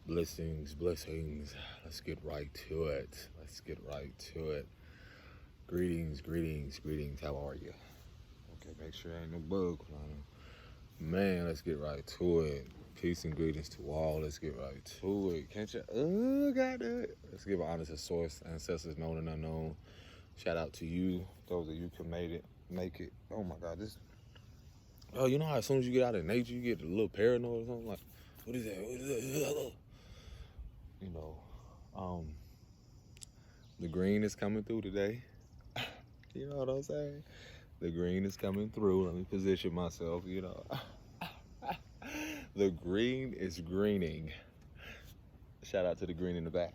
Blessings. Let's get right to it. Greetings. How are you? Okay, make sure there ain't no bug flying. Man, let's get right to it. Peace and greetings to all. Let's get right to it. Can't you? Oh, got it. Let's give an honor to source, ancestors known and unknown. Shout out to you, those of you can make it. Oh my God, this. Oh, you know how as soon as you get out in nature, you get a little paranoid or something like, what is that? You know, the green is coming through today. You know what I'm saying? The green is coming through. Let me position myself, The green is greening. Shout out to the green in the back.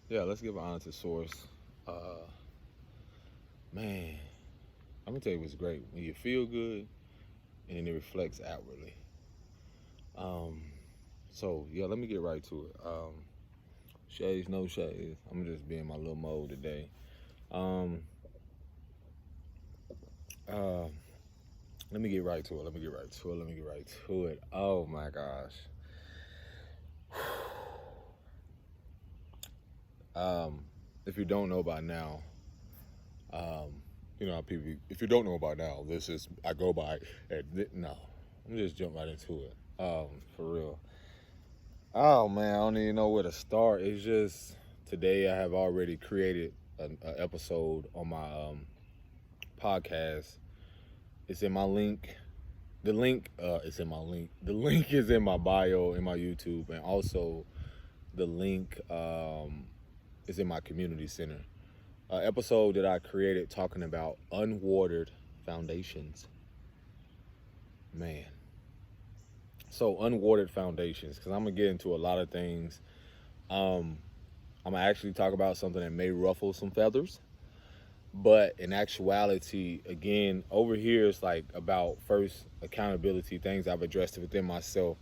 Yeah, let's give an honor to source. Man, I'm gonna tell you what's great. When you feel good and then it reflects outwardly. So yeah, let me get right to it. Shades, no shades. I'm just being my little mode today. Let me get right to it. Oh my gosh. If you don't know by now, you know how people. If you don't know by now, this is I go by. No, I'm just jump right into it. For real. Oh man, I don't even know where to start. It's just today I have already created an episode on my podcast. It's in my link. The link is in my link. The link is in my bio in my YouTube, and also the link is in my community center. Episode that I created talking about unwatered foundations. Man. So unwatered foundations, because I'm gonna get into a lot of things. I'm gonna actually talk about something that may ruffle some feathers, but in actuality, again, over here it's like about first accountability, things I've addressed within myself.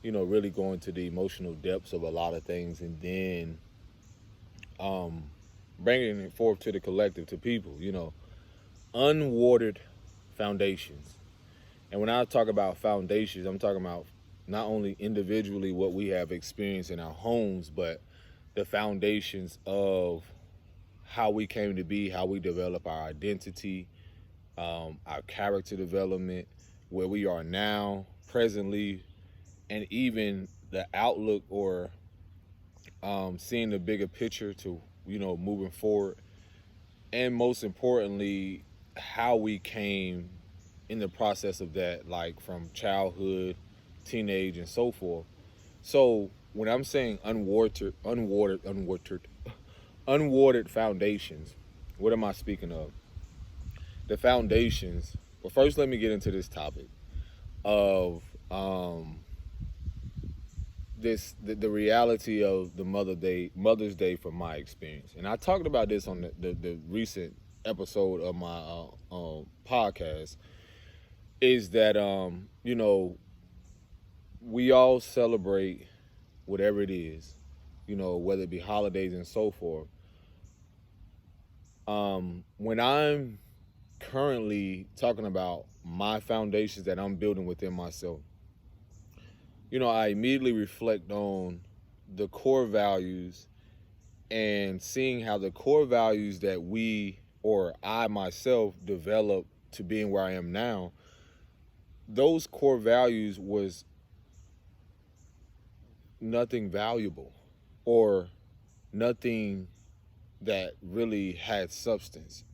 You know, really going to the emotional depths of a lot of things, and then bringing it forth to the collective, to people. You know, unwatered foundations. And when I talk about foundations, I'm talking about not only individually what we have experienced in our homes, but the foundations of how we came to be, how we develop our identity, our character development, where we are now, presently, and even the outlook or seeing the bigger picture to, moving forward. And most importantly, how we came in the process of that, like from childhood, teenage, and so forth. So when I'm saying unwatered foundations, what am I speaking of? The foundations. Well, first, let me get into this topic of the reality of the Mother's Day from my experience. And I talked about this on the recent episode of my podcast, is that we all celebrate whatever it is, whether it be holidays and so forth. When I'm currently talking about my foundations that I'm building within myself, I immediately reflect on the core values and seeing how the core values that we, or I myself, developed to being where I am now. Those core values was nothing valuable or nothing that really had substance.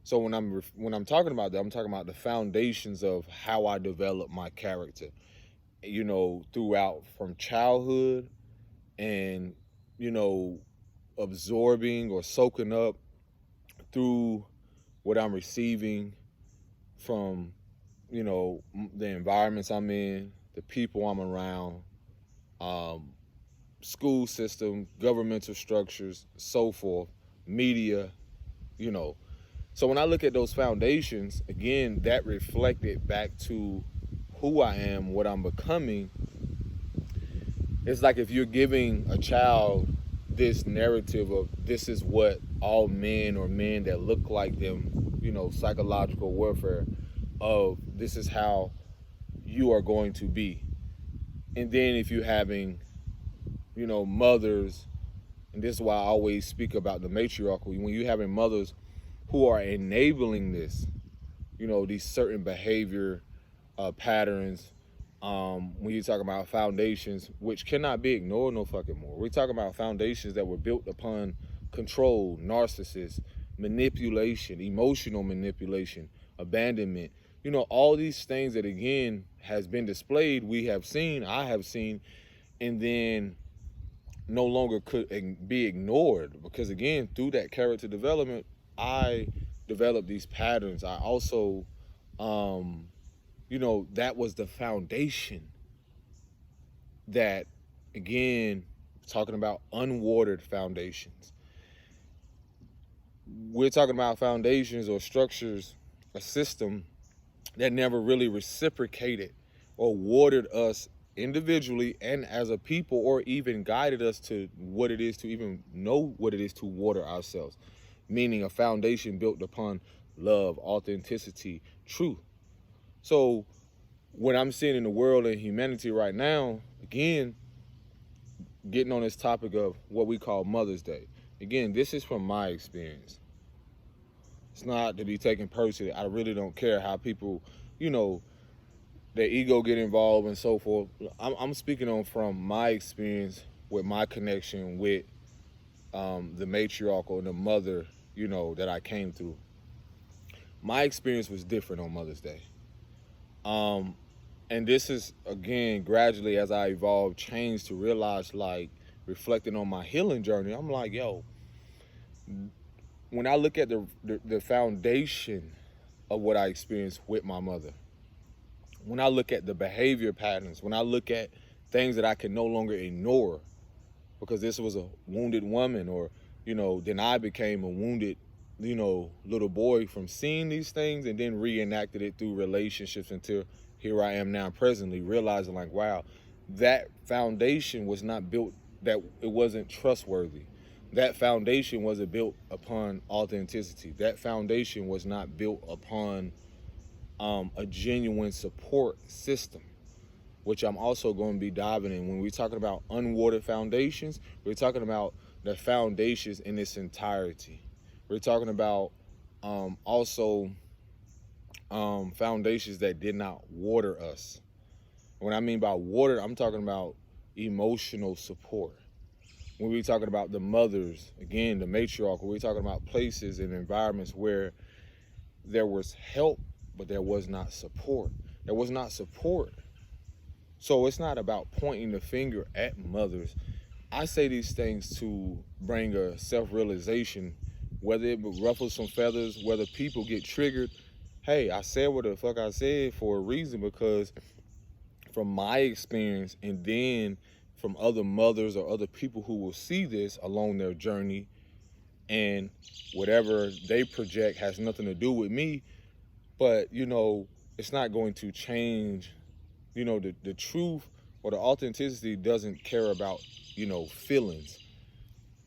So when I'm talking about that, I'm talking about the foundations of how I developed my character, throughout from childhood, and absorbing or soaking up through what I'm receiving from the environments I'm in, the people I'm around, school system, governmental structures, so forth, media, So when I look at those foundations, again, that reflected back to who I am, what I'm becoming. It's like if you're giving a child this narrative of this is what all men or men that look like them, psychological warfare of this is how you are going to be. And then if you're having, mothers, and this is why I always speak about the matriarchal, when you're having mothers who are enabling this, these certain behavior patterns, when you're talking about foundations, which cannot be ignored no fucking more. We're talking about foundations that were built upon control, narcissist, manipulation, emotional manipulation, abandonment. All these things that, again, has been displayed, I have seen, and then no longer could be ignored, because, again, through that character development, I developed these patterns. I also, that was the foundation that, again, talking about unwatered foundations. We're talking about foundations or structures, a system that never really reciprocated or watered us individually and as a people, or even guided us to what it is to even know what it is to water ourselves. Meaning a foundation built upon love, authenticity, truth. So what I'm seeing in the world and humanity right now, again, getting on this topic of what we call Mother's Day. Again, this is from my experience. It's not to be taken personally. I really don't care how people, their ego get involved and so forth. I'm speaking on from my experience with my connection with the matriarchal and the mother, that I came through. My experience was different on Mother's Day. And this is, again, gradually as I evolved, changed to realize, like, reflecting on my healing journey, I'm like, yo, when I look at the foundation of what I experienced with my mother, when I look at the behavior patterns, when I look at things that I can no longer ignore, because this was a wounded woman, or, then I became a wounded, little boy from seeing these things and then reenacted it through relationships until here I am now presently, realizing, like, wow, that foundation was not built, that it wasn't trustworthy. That foundation wasn't built upon authenticity. That foundation was not built upon a genuine support system, which I'm also going to be diving in. When we're talking about unwatered foundations, we're talking about the foundations in its entirety. We're talking about also foundations that did not water us. When I mean by water, I'm talking about emotional support. When we're talking about the mothers, again, the matriarchal, we're talking about places and environments where there was help, but there was not support. There was not support. So it's not about pointing the finger at mothers. I say these things to bring a self-realization, whether it ruffles some feathers, whether people get triggered. Hey, I said what the fuck I said for a reason, because from my experience, and then from other mothers or other people who will see this along their journey, and whatever they project has nothing to do with me, but it's not going to change. The truth or the authenticity doesn't care about feelings.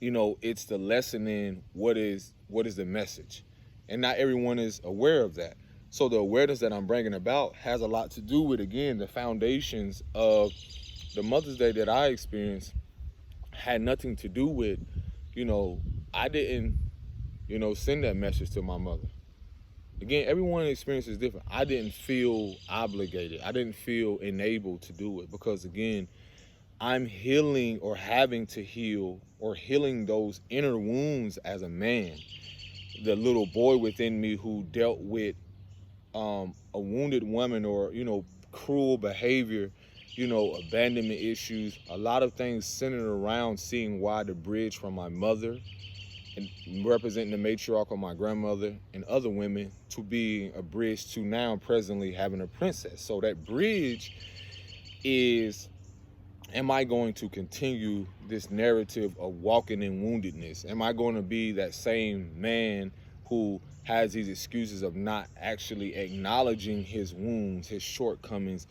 It's the lesson in what is the message, and not everyone is aware of that. So the awareness that I'm bringing about has a lot to do with, again, the foundations of the Mother's Day that I experienced. Had nothing to do with, I didn't, send that message to my mother. Again, everyone's experience is different. I didn't feel obligated. I didn't feel enabled to do it, because, again, I'm healing or having to heal or healing those inner wounds as a man. The little boy within me who dealt with a wounded woman, or, cruel behavior, abandonment issues, a lot of things centered around seeing why the bridge from my mother and representing the matriarch of my grandmother and other women to be a bridge to now presently having a princess. So that bridge is, am I going to continue this narrative of walking in woundedness? Am I going to be that same man who has these excuses of not actually acknowledging his wounds, his shortcomings,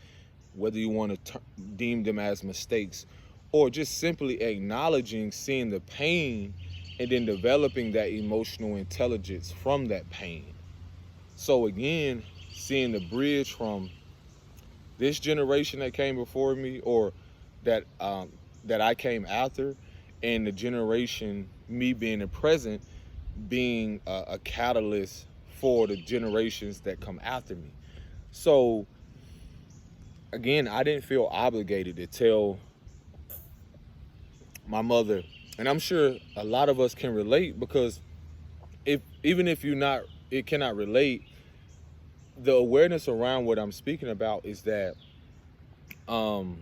whether you want to deem them as mistakes, or just simply acknowledging, seeing the pain, and then developing that emotional intelligence from that pain? So again, seeing the bridge from this generation that came before me, or that that I came after, and the generation, me being the present, being a catalyst for the generations that come after me. So again, I didn't feel obligated to tell my mother, and I'm sure a lot of us can relate, because if even if you're not, it cannot relate, the awareness around what I'm speaking about is that um,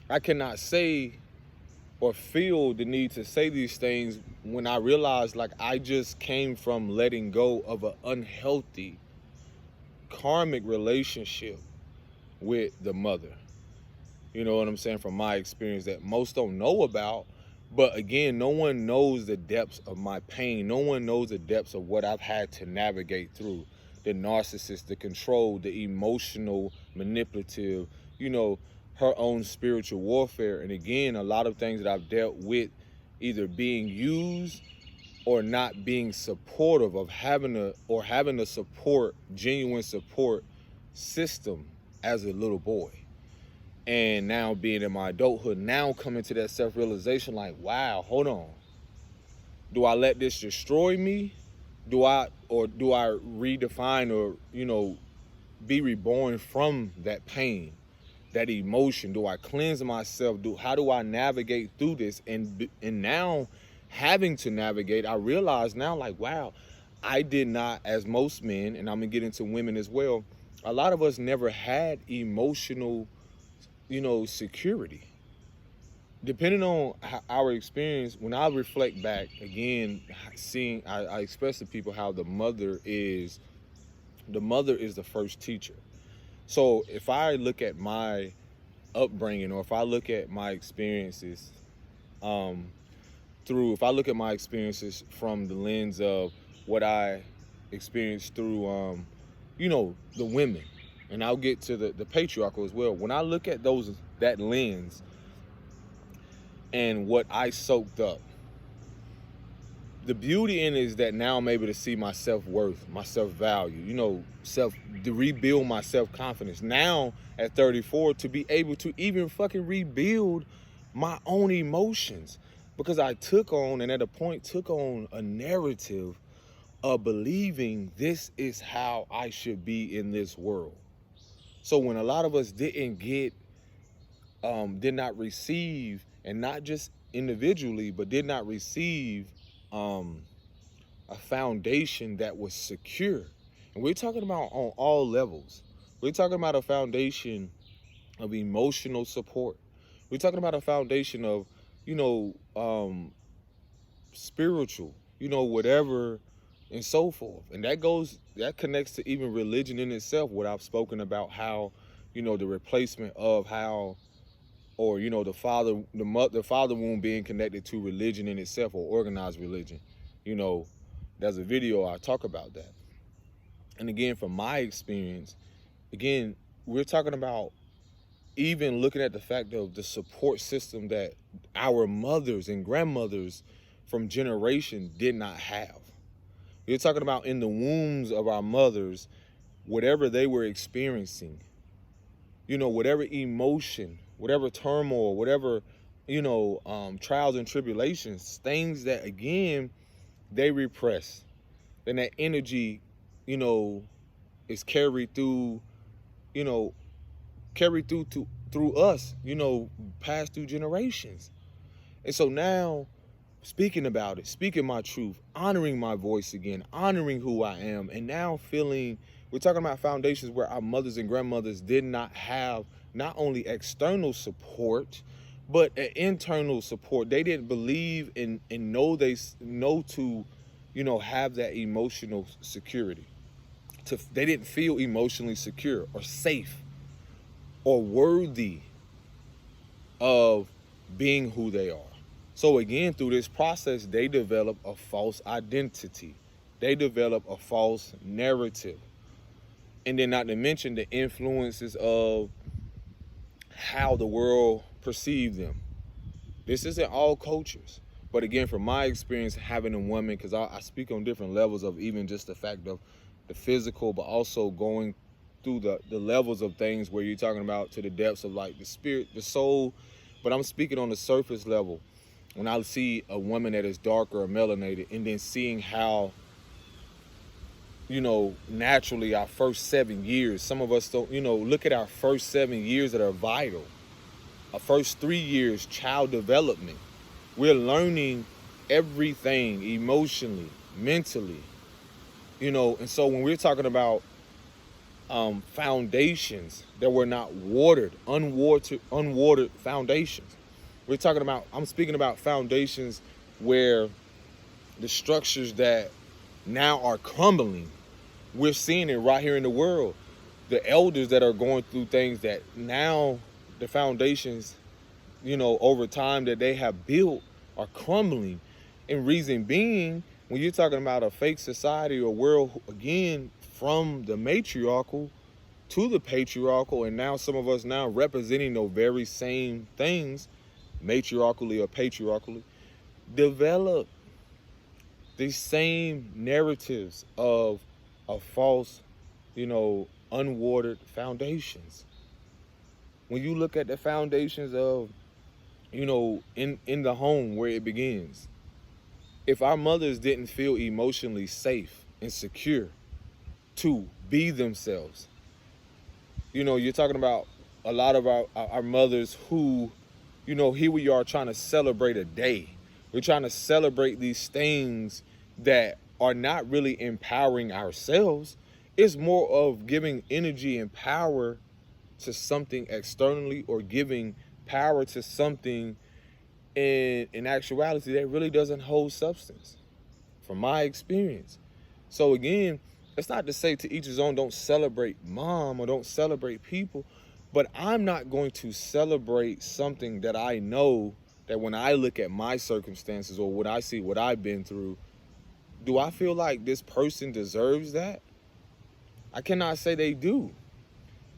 I cannot say or feel the need to say these things when I realize, like, I just came from letting go of an unhealthy karmic relationship with the mother. You know what I'm saying? From my experience, that most don't know about. But again, no one knows the depths of my pain. No one knows the depths of what I've had to navigate through. The narcissist, the control, the emotional, manipulative, you know, her own spiritual warfare. And again, a lot of things that I've dealt with, either being used or not being supportive of having a support, genuine support system as a little boy. And now being in my adulthood, now coming to that self-realization, like, wow, hold on. Do I let this destroy me? Do I redefine, or, you know, be reborn from that pain, that emotion? Do I cleanse myself? How do I navigate through this? And now, having to navigate, I realize now, like, wow, I did not, as most men, and I'm gonna get into women as well, a lot of us never had emotional, you know, security. Depending on our experience, when I reflect back again, seeing, I express to people how the mother is the first teacher. So if I look at my upbringing, or if I look at my experiences, if I look at my experiences from the lens of what I experienced through, you know, the women, and I'll get to the patriarchal as well. When I look at that lens and what I soaked up, the beauty in it is that now I'm able to see my self-worth, my self-value, you know, to rebuild my self-confidence. Now at 34, to be able to even fucking rebuild my own emotions, because I took on a narrative of believing this is how I should be in this world. So when a lot of us did not receive, and not just individually, but did not receive a foundation that was secure. And we're talking about on all levels. We're talking about a foundation of emotional support. We're talking about a foundation of, you know, spiritual, you know, whatever, and so forth. And that connects to even religion in itself, what I've spoken about, how, you know, the replacement of how, or, you know, the father womb being connected to religion in itself, or organized religion. You know, there's a video I talk about that. And again, from my experience, again, we're talking about even looking at the fact of the support system that our mothers and grandmothers from generation did not have. We're talking about in the wombs of our mothers, whatever they were experiencing, you know, whatever emotion, whatever turmoil, whatever, you know, trials and tribulations, things that, again, they repress. Then that energy, you know, is carried through, you know, through us, you know, passed through generations. And so now, speaking about it, speaking my truth, honoring my voice again, honoring who I am, and now feeling, we're talking about foundations where our mothers and grandmothers did not have not only external support, but an internal support. They didn't believe in know to, you know, have that emotional security. They didn't feel emotionally secure or safe or worthy of being who they are. So again, through this process, they develop a false identity. They develop a false narrative. And then not to mention the influences of how the world perceives them. This isn't all cultures. But again, from my experience having a woman, because I speak on different levels of even just the fact of the physical, but also going through the levels of things where you're talking about to the depths of like the spirit, the soul, but I'm speaking on the surface level. When I see a woman that is darker or melanated, and then seeing how, naturally our first 7 years, some of us don't, look at our first 7 years that are vital. Our first 3 years, child development. We're learning everything emotionally, mentally, and so when we're talking about foundations that were not unwatered foundations, I'm speaking about foundations where the structures that now are crumbling, we're seeing it right here in the world. The elders that are going through things that now the foundations, over time that they have built are crumbling. And reason being, when you're talking about a fake society or world, again, from the matriarchal to the patriarchal, and now some of us now representing those very same things, matriarchally or patriarchally, develop these same narratives of false, unwatered foundations. When you look at the foundations of, in the home where it begins, if our mothers didn't feel emotionally safe and secure to be themselves, you're talking about a lot of our mothers who, here we are trying to celebrate a day. We're trying to celebrate these things that are not really empowering ourselves. It's more of giving energy and power to something externally, or giving power to something in actuality that really doesn't hold substance, from my experience. So again, it's not to say to each his own, don't celebrate mom or don't celebrate people, but I'm not going to celebrate something that I know that when I look at my circumstances or what I see, what I've been through, do I feel like this person deserves that? I cannot say they do.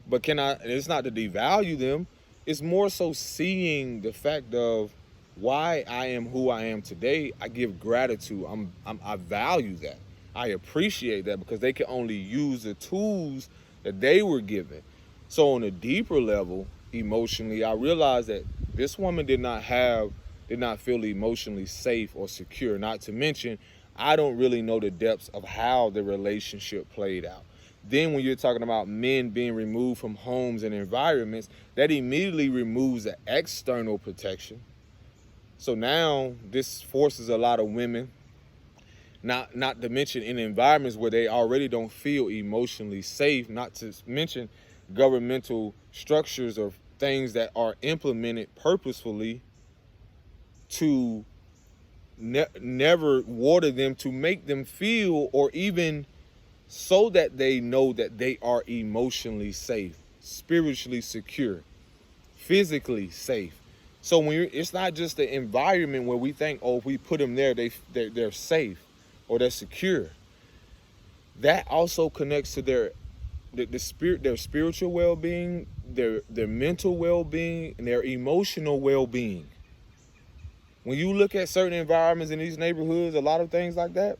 But it's not to devalue them. It's more so seeing the fact of why I am who I am today. I give gratitude. I value that. I appreciate that, because they can only use the tools that they were given. So on a deeper level, emotionally, I realized that this woman did not feel emotionally safe or secure. Not to mention, I don't really know the depths of how the relationship played out. Then when you're talking about men being removed from homes and environments, that immediately removes the external protection. So now this forces a lot of women, not to mention in environments where they already don't feel emotionally safe, not to mention governmental structures or things that are implemented purposefully to never water them, to make them feel, or even so that they know that they are emotionally safe, spiritually secure, physically safe. So it's not just the environment where we think, oh, if we put them there, they're safe or they're secure. That also connects to their spiritual well-being, their mental well-being, and their emotional well-being. When you look at certain environments in these neighborhoods, a lot of things like that,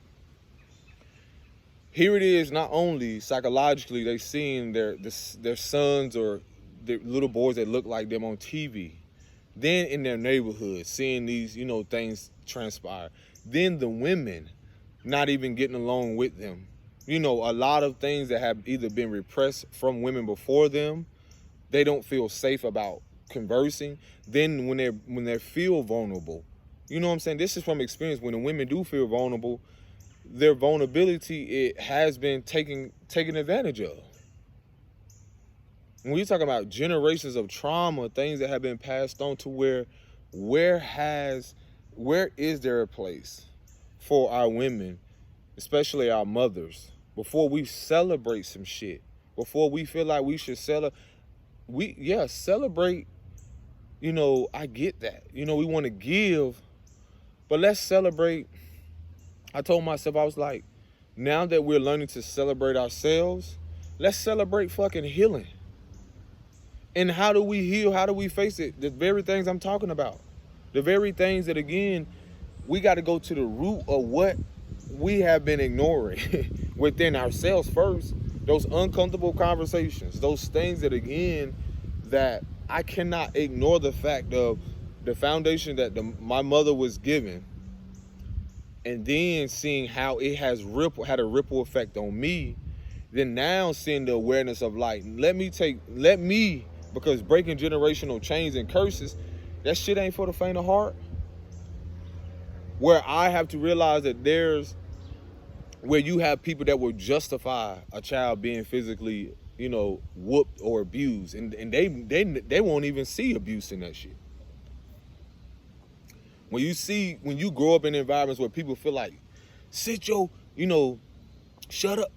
here it is, not only psychologically, they seeing their sons or their little boys that look like them on TV. Then in their neighborhood, seeing these, things transpire. Then the women not even getting along with them. A lot of things that have either been repressed from women before them, they don't feel safe about conversing. Then when they feel vulnerable, you know what I'm saying? This is from experience. When the women do feel vulnerable, their vulnerability, it has been taken advantage of. When you're talking about generations of trauma, things that have been passed on, to where is there a place for our women, especially our mothers, before we celebrate some shit, before we feel like we should celebrate? I get that. We want to give, but let's celebrate. I told myself, I was like, now that we're learning to celebrate ourselves, let's celebrate fucking healing. And how do we heal? How do we face it? The very things I'm talking about. The very things that, again, we got to go to the root of what we have been ignoring within ourselves first, Those uncomfortable conversations, those things that, again, that I cannot ignore the fact of the foundation that my mother was given, and then seeing how it has had a ripple effect on me. Then now seeing the awareness of, like, let me, because breaking generational chains and curses, that shit ain't for the faint of heart. Where I have to realize that where you have people that will justify a child being physically, whooped or abused, and they won't even see abuse in that shit. When you grow up in environments where people feel like, shut up,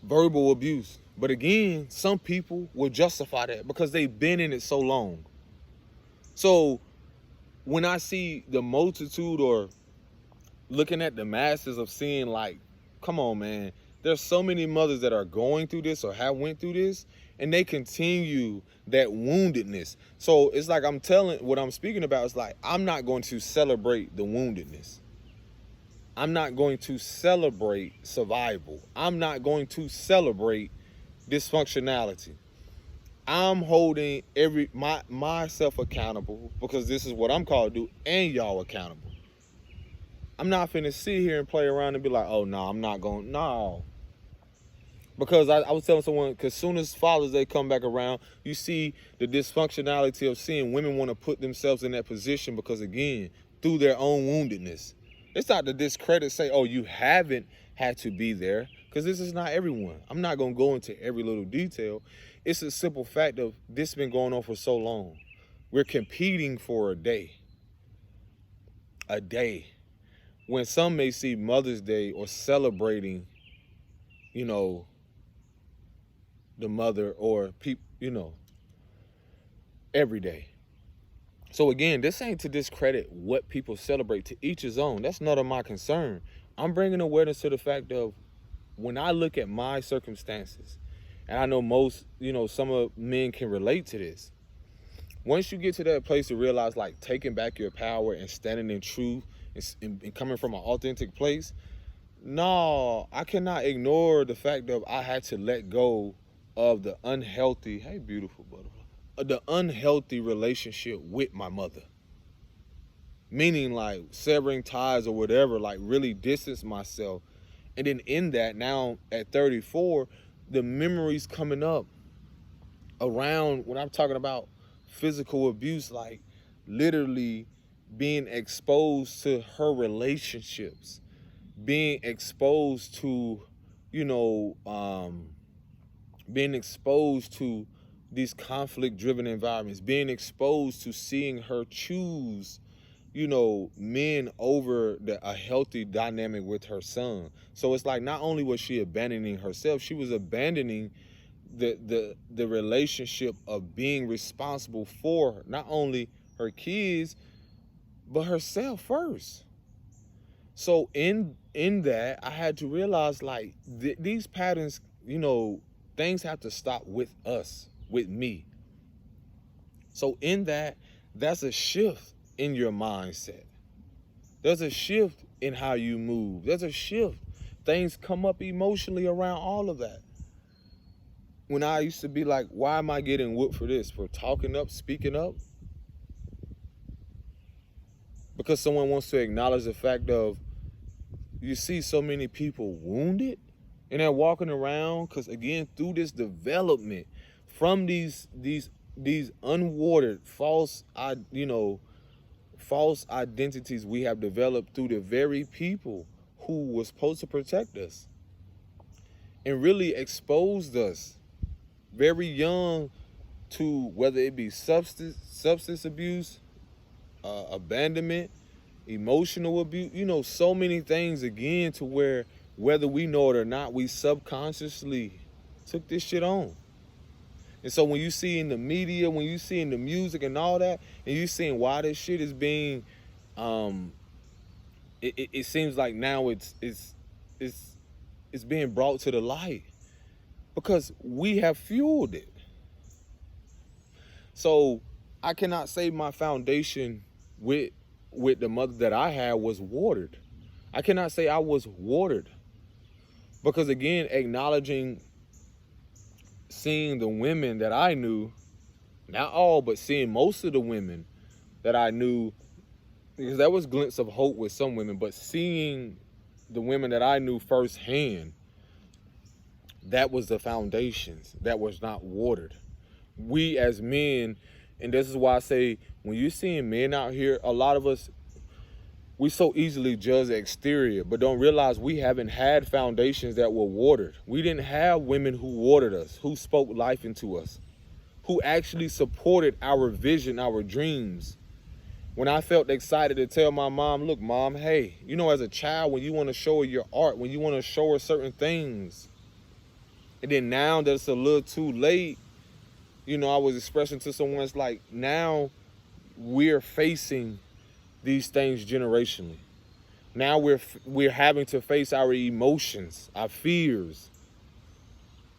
verbal abuse. But again, some people will justify that because they've been in it so long. So when I see the multitude, or looking at the masses of seeing, like, come on, man, there's so many mothers that are going through this or have went through this, and they continue that woundedness. So it's like what I'm speaking about is like, I'm not going to celebrate the woundedness. I'm not going to celebrate survival. I'm not going to celebrate dysfunctionality. I'm holding myself accountable, because this is what I'm called to do, and y'all accountable. I'm not finna sit here and play around and be like, oh, no, I'm not going, no. Because I was telling someone, because soon as fathers, they come back around, you see the dysfunctionality of seeing women want to put themselves in that position because, again, through their own woundedness. It's not to discredit, say, oh, you haven't had to be there, because this is not everyone. I'm not going to go into every little detail. It's a simple fact of this has been going on for so long. We're competing for a day. A day. When some may see Mother's Day or celebrating, the mother, or people, every day. So again, this ain't to discredit what people celebrate. To each his own. That's none of my concern. I'm bringing awareness to the fact of, when I look at my circumstances, and I know most, some of men can relate to this. Once you get to that place to realize, like, taking back your power and standing in truth and coming from an authentic place, no, I cannot ignore the fact of I had to let go of the unhealthy, hey, beautiful butterfly, the unhealthy relationship with my mother. Meaning, like, severing ties or whatever, like, really distance myself. And then in that, now at 34, the memories coming up around when I'm talking about physical abuse, like literally being exposed to her relationships, being exposed to, being exposed to these conflict-driven environments, being exposed to seeing her choose, men over a healthy dynamic with her son. So it's like, not only was she abandoning herself, she was abandoning the relationship of being responsible for not only her kids, but herself first. So in that, I had to realize, like, these patterns, things have to stop with us, with me. So in that, that's a shift in your mindset. There's a shift in how you move. There's a shift. Things come up emotionally around all of that. When I used to be like, why am I getting whooped for this? For talking up, speaking up? Because someone wants to acknowledge the fact of, you see so many people wounded, and they're walking around, because again, through this development, from these unwatered, false identities we have developed through the very people who were supposed to protect us, and really exposed us very young to, whether it be substance abuse, abandonment, emotional abuse, so many things, again, to where, whether we know it or not, we subconsciously took this shit on. And so when you see in the media, when you see in the music and all that, and you seeing why this shit is being, it seems like now it's being brought to the light, because we have fueled it. So I cannot say my foundation with the mother that I had was watered. I cannot say I was watered. Because again, acknowledging, seeing the women that I knew, not all, but seeing most of the women that I knew, because there was glints of hope with some women, but seeing the women that I knew firsthand, that was the foundations that was not watered. We as men, and this is why I say, when you're seeing men out here, a lot of us, we so easily judge the exterior, but don't realize we haven't had foundations that were watered. We didn't have women who watered us, who spoke life into us, who actually supported our vision, our dreams. When I felt excited to tell my mom, look, mom, hey, you know, as a child, when you want to show her your art, when you want to show her certain things, and then now that it's a little too late, you know, I was expressing to someone, it's like, now we're facing these things generationally. Now we're having to face our emotions, our fears,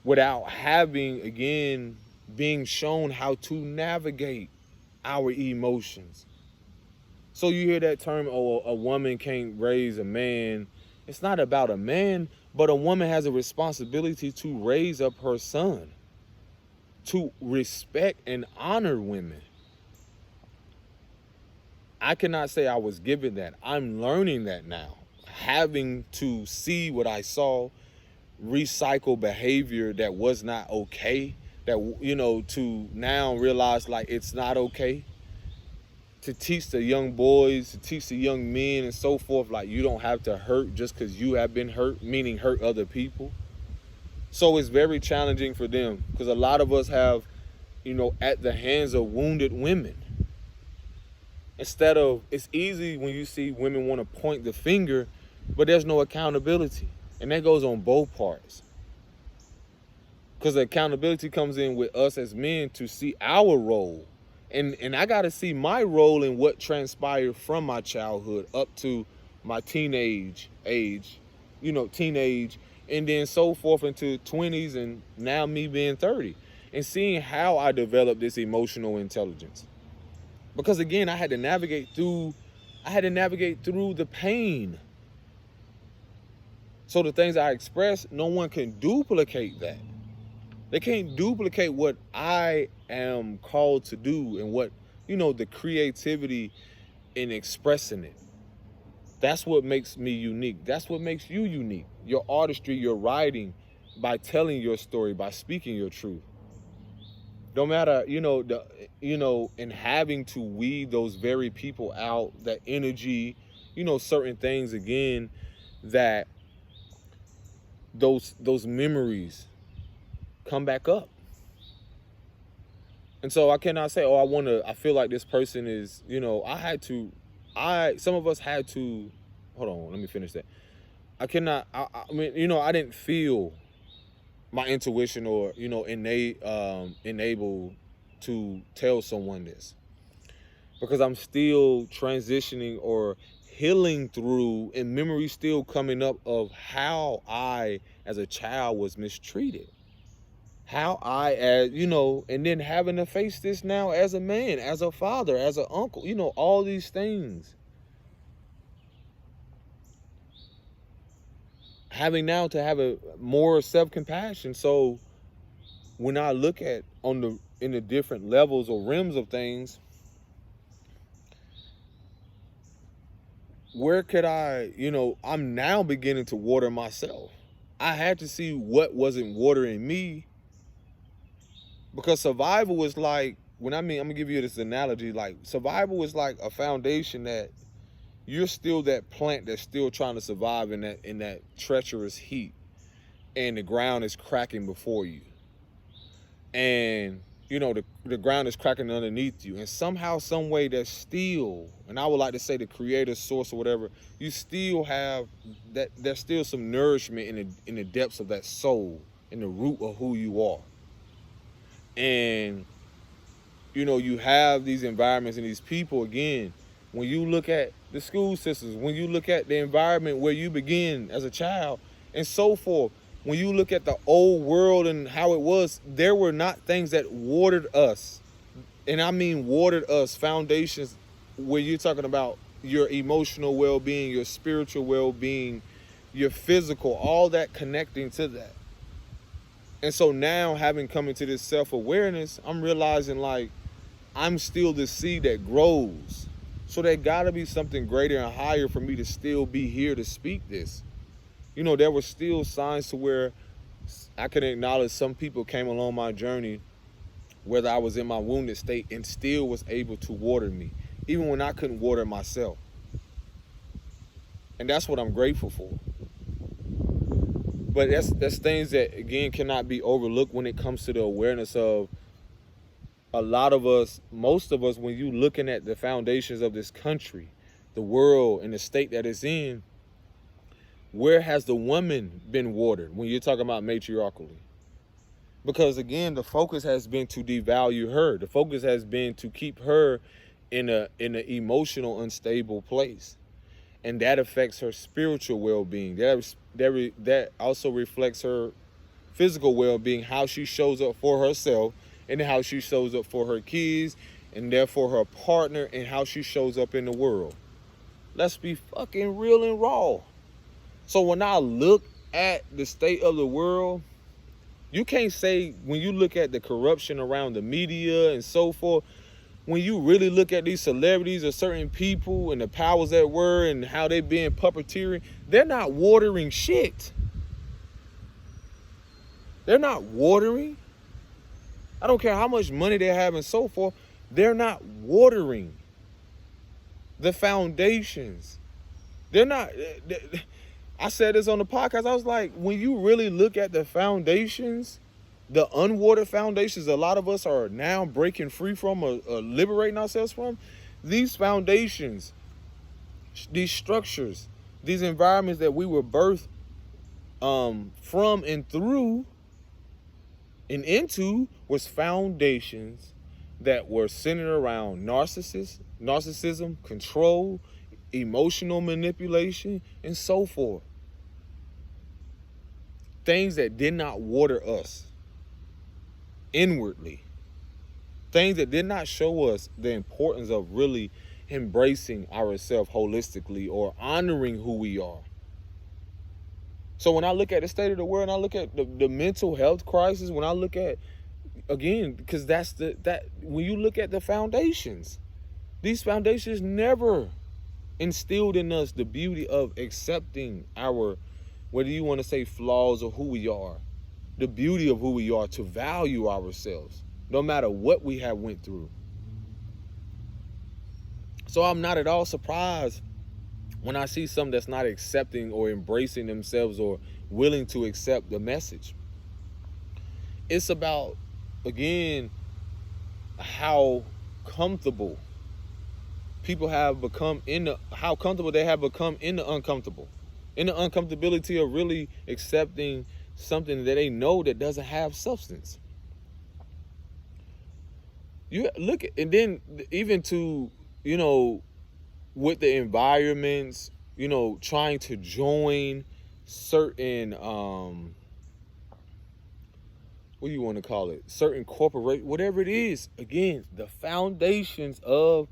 without having, again, being shown how to navigate our emotions. So you hear that term, oh, a woman can't raise a man. It's not about a man, but a woman has a responsibility to raise up her son, to respect and honor women. I cannot say I was given that. I'm learning that now. Having to see what I saw, recycle behavior that was not okay, that, you know, to now realize like it's not okay. To teach the young boys, to teach the young men and so forth, like you don't have to hurt just because you have been hurt, meaning hurt other people. So it's very challenging for them because a lot of us have, you know, at the hands of wounded women. Instead of, it's easy when you see women want to point the finger, but there's no accountability. And that goes on both parts. Because the accountability comes in with us as men to see our role. And I got to see my role in what transpired from my childhood up to my teenage age, you know, teenage, and then so forth into 20s and now me being 30. And seeing how I developed this emotional intelligence. Because again, I had to navigate through the pain. So the things I express, no one can duplicate that. They can't duplicate what I am called to do and what, you know, the creativity in expressing it. That's what makes me unique. That's what makes you unique. Your artistry, your writing, by telling your story, by speaking your truth. No matter, and having to weed those very people out, that energy, you know, certain things, again, that those memories come back up. And so I cannot say, I feel like this person is, you know, some of us had to, hold on, let me finish that. I mean, you know, I didn't feel my intuition or, you know, enable to tell someone this, because I'm still transitioning or healing through, and memories still coming up of how I as a child was mistreated, how I, as you know, and then having to face this now as a man, as a father, as an uncle, you know, all these things. Having now to have a more self-compassion. So when I look at in the different levels or rims of things, where could I, you know, I'm now beginning to water myself. I had to see what wasn't watering me, because survival is like, I'm gonna give you this analogy, like survival is like a foundation that you're still that plant that's still trying to survive in that treacherous heat, and the ground is cracking before you, and you know the ground is cracking underneath you, and somehow, some way, there's still, and I would like to say the creator, source, or whatever, you still have that. There's still some nourishment in the depths of that soul, in the root of who you are. And you know, you have these environments and these people, again, when you look at the school systems, when you look at the environment where you begin as a child and so forth, when you look at the old world and how it was, there were not things that watered us. And I mean watered us, foundations where you're talking about your emotional well-being, your spiritual well-being, your physical, all that connecting to that. And so now, having come into this self-awareness, I'm realizing like I'm still the seed that grows. So there gotta be something greater and higher for me to still be here to speak this. You know, there were still signs to where I can acknowledge some people came along my journey, whether I was in my wounded state, and still was able to water me, even when I couldn't water myself. And that's what I'm grateful for. But that's things that, again, cannot be overlooked when it comes to the awareness of a lot of us, most of us, when you looking at the foundations of this country, the world, and the state that it's in, where has the woman been watered when you're talking about matriarchally? Because again, the focus has been to devalue her. The focus has been to keep her in an emotional, unstable place. And that affects her spiritual well-being. That also reflects her physical well-being, how she shows up for herself, and how she shows up for her kids, and therefore her partner, and how she shows up in the world. Let's be fucking real and raw. So when I look at the state of the world, you can't say, when you look at the corruption around the media and so forth, when you really look at these celebrities or certain people and the powers that were and how they being puppeteering, they're not watering shit. They're not watering. I don't care how much money they have and so forth. They're not watering the foundations. They're not. I said this on the podcast. I was like, when you really look at the foundations, the unwatered foundations a lot of us are now breaking free from or liberating ourselves from, these foundations, these structures, these environments that we were birthed from and through and into, was foundations that were centered around narcissism, control, emotional manipulation, and so forth. Things that did not water us inwardly. Things that did not show us the importance of really embracing ourselves holistically or honoring who we are. So when I look at the state of the world, and I look at the mental health crisis, when I look at, again, because when you look at the foundations, these foundations never instilled in us the beauty of accepting our, whether you want to say flaws or who we are, the beauty of who we are, to value ourselves, no matter what we have went through. So I'm not at all surprised when I see some that's not accepting or embracing themselves or willing to accept the message. It's about, again, how comfortable people have become how comfortable they have become in the uncomfortable, in the uncomfortability of really accepting something that they know that doesn't have substance. You look at, and then even to, with the environments, trying to join certain, what do you want to call it? Certain corporate, whatever it is. Again, the foundations of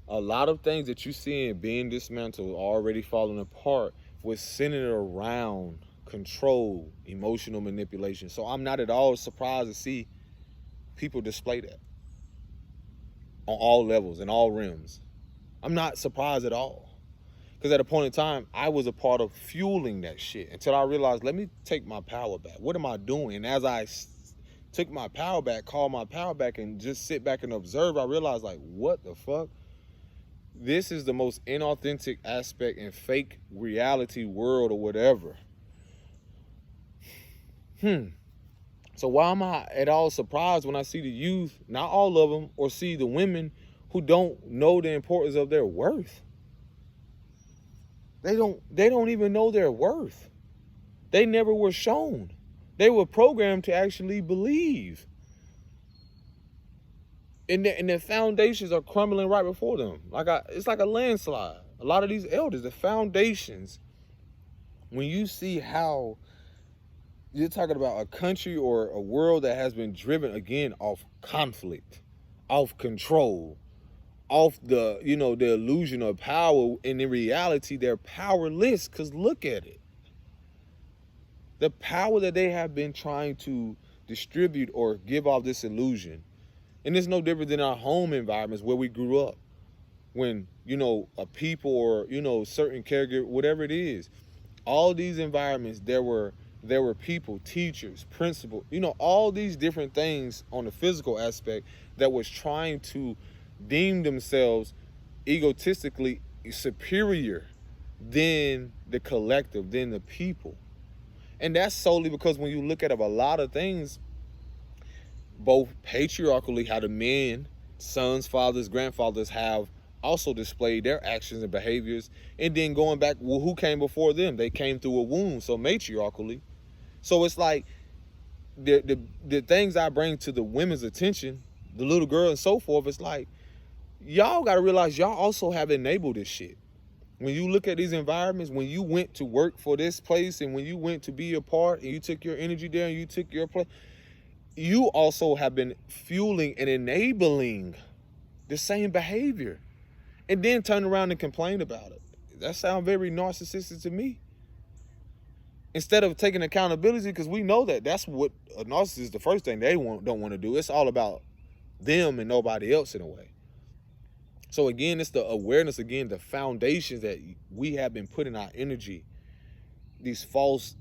a lot of things that you see being dismantled, already falling apart, was centered around control, emotional manipulation. So I'm not at all surprised to see people display that on all levels and all rims. I'm not surprised at all. Because at a point in time, I was a part of fueling that shit until I realized, let me take my power back. What am I doing? And as I took my power back, called my power back, and just sit back and observe, I realized, like, what the fuck? This is the most inauthentic aspect and fake reality world or whatever. So why am I at all surprised when I see the youth, not all of them, or see the women who don't know the importance of their worth? They don't even know their worth. They never were shown. They were programmed to actually believe. And the foundations are crumbling right before them. It's like a landslide. A lot of these elders, the foundations, when you see how you're talking about a country or a world that has been driven, again, off conflict, off control, off the illusion of power, and in reality, they're powerless, because look at it. The power that they have been trying to distribute or give off this illusion. And it's no different than our home environments where we grew up. When, a people or, certain caregiver, whatever it is, all these environments, there were people, teachers, principal, all these different things on the physical aspect that was trying to deem themselves egotistically superior than the collective, than the people. And that's solely because when you look at a lot of things, both patriarchally, how the men, sons, fathers, grandfathers have also displayed their actions and behaviors, and then going back, well, who came before them? They came through a womb, so matriarchally. So it's like the things I bring to the women's attention, the little girl and so forth, it's like, y'all got to realize y'all also have enabled this shit. When you look at these environments, when you went to work for this place and when you went to be a part and you took your energy there and you took your place, you also have been fueling and enabling the same behavior and then turn around and complain about it. That sounds very narcissistic to me. Instead of taking accountability, because we know that that's what a narcissist, the first thing they don't want to do. It's all about them and nobody else in a way. So again, it's the awareness, again, the foundations that we have been putting our energy, these false,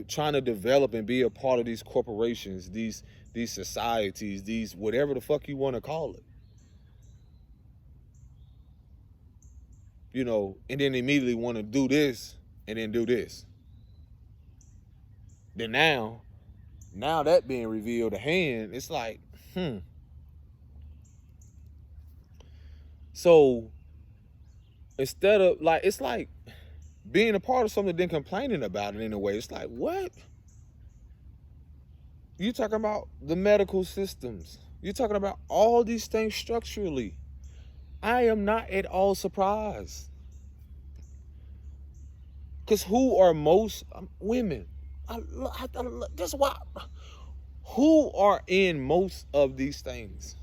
trying to develop and be a part of these corporations, these societies, these whatever the fuck you want to call it. And then immediately want to do this and then do this. Then now that being revealed to hand, it's like, So instead of it's like being a part of something then complaining about it in a way. It's like, what? You talking about the medical systems. You're talking about all these things structurally. I am not at all surprised. Because who are most women? That's why. Who are in most of these things?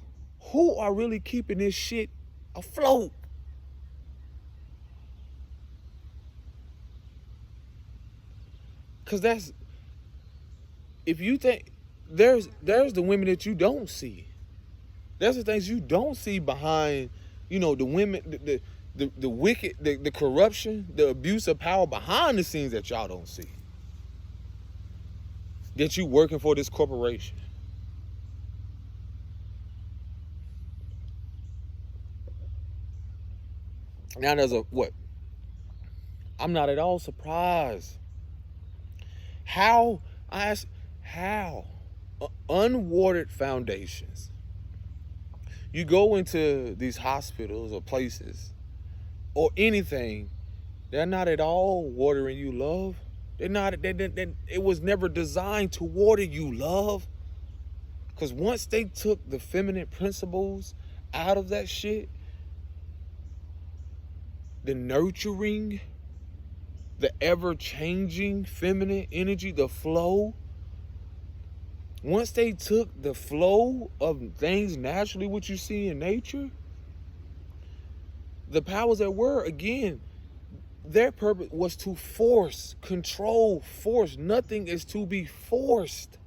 Who are really keeping this shit afloat? Because if you think there's the women that you don't see. There's the things you don't see behind, the women, the wicked, the corruption, the abuse of power behind the scenes that y'all don't see. That you working for this corporation. Now there's I'm not at all surprised. How? Unwatered foundations. You go into these hospitals or places or anything, they're not at all watering you, love. They're not. It was never designed to water you, love. Because once they took the feminine principles out of that shit, the nurturing, the ever-changing feminine energy, the flow. Once they took the flow of things naturally, what you see in nature, the powers that were, again, their purpose was to force, control, force. Nothing is to be forced.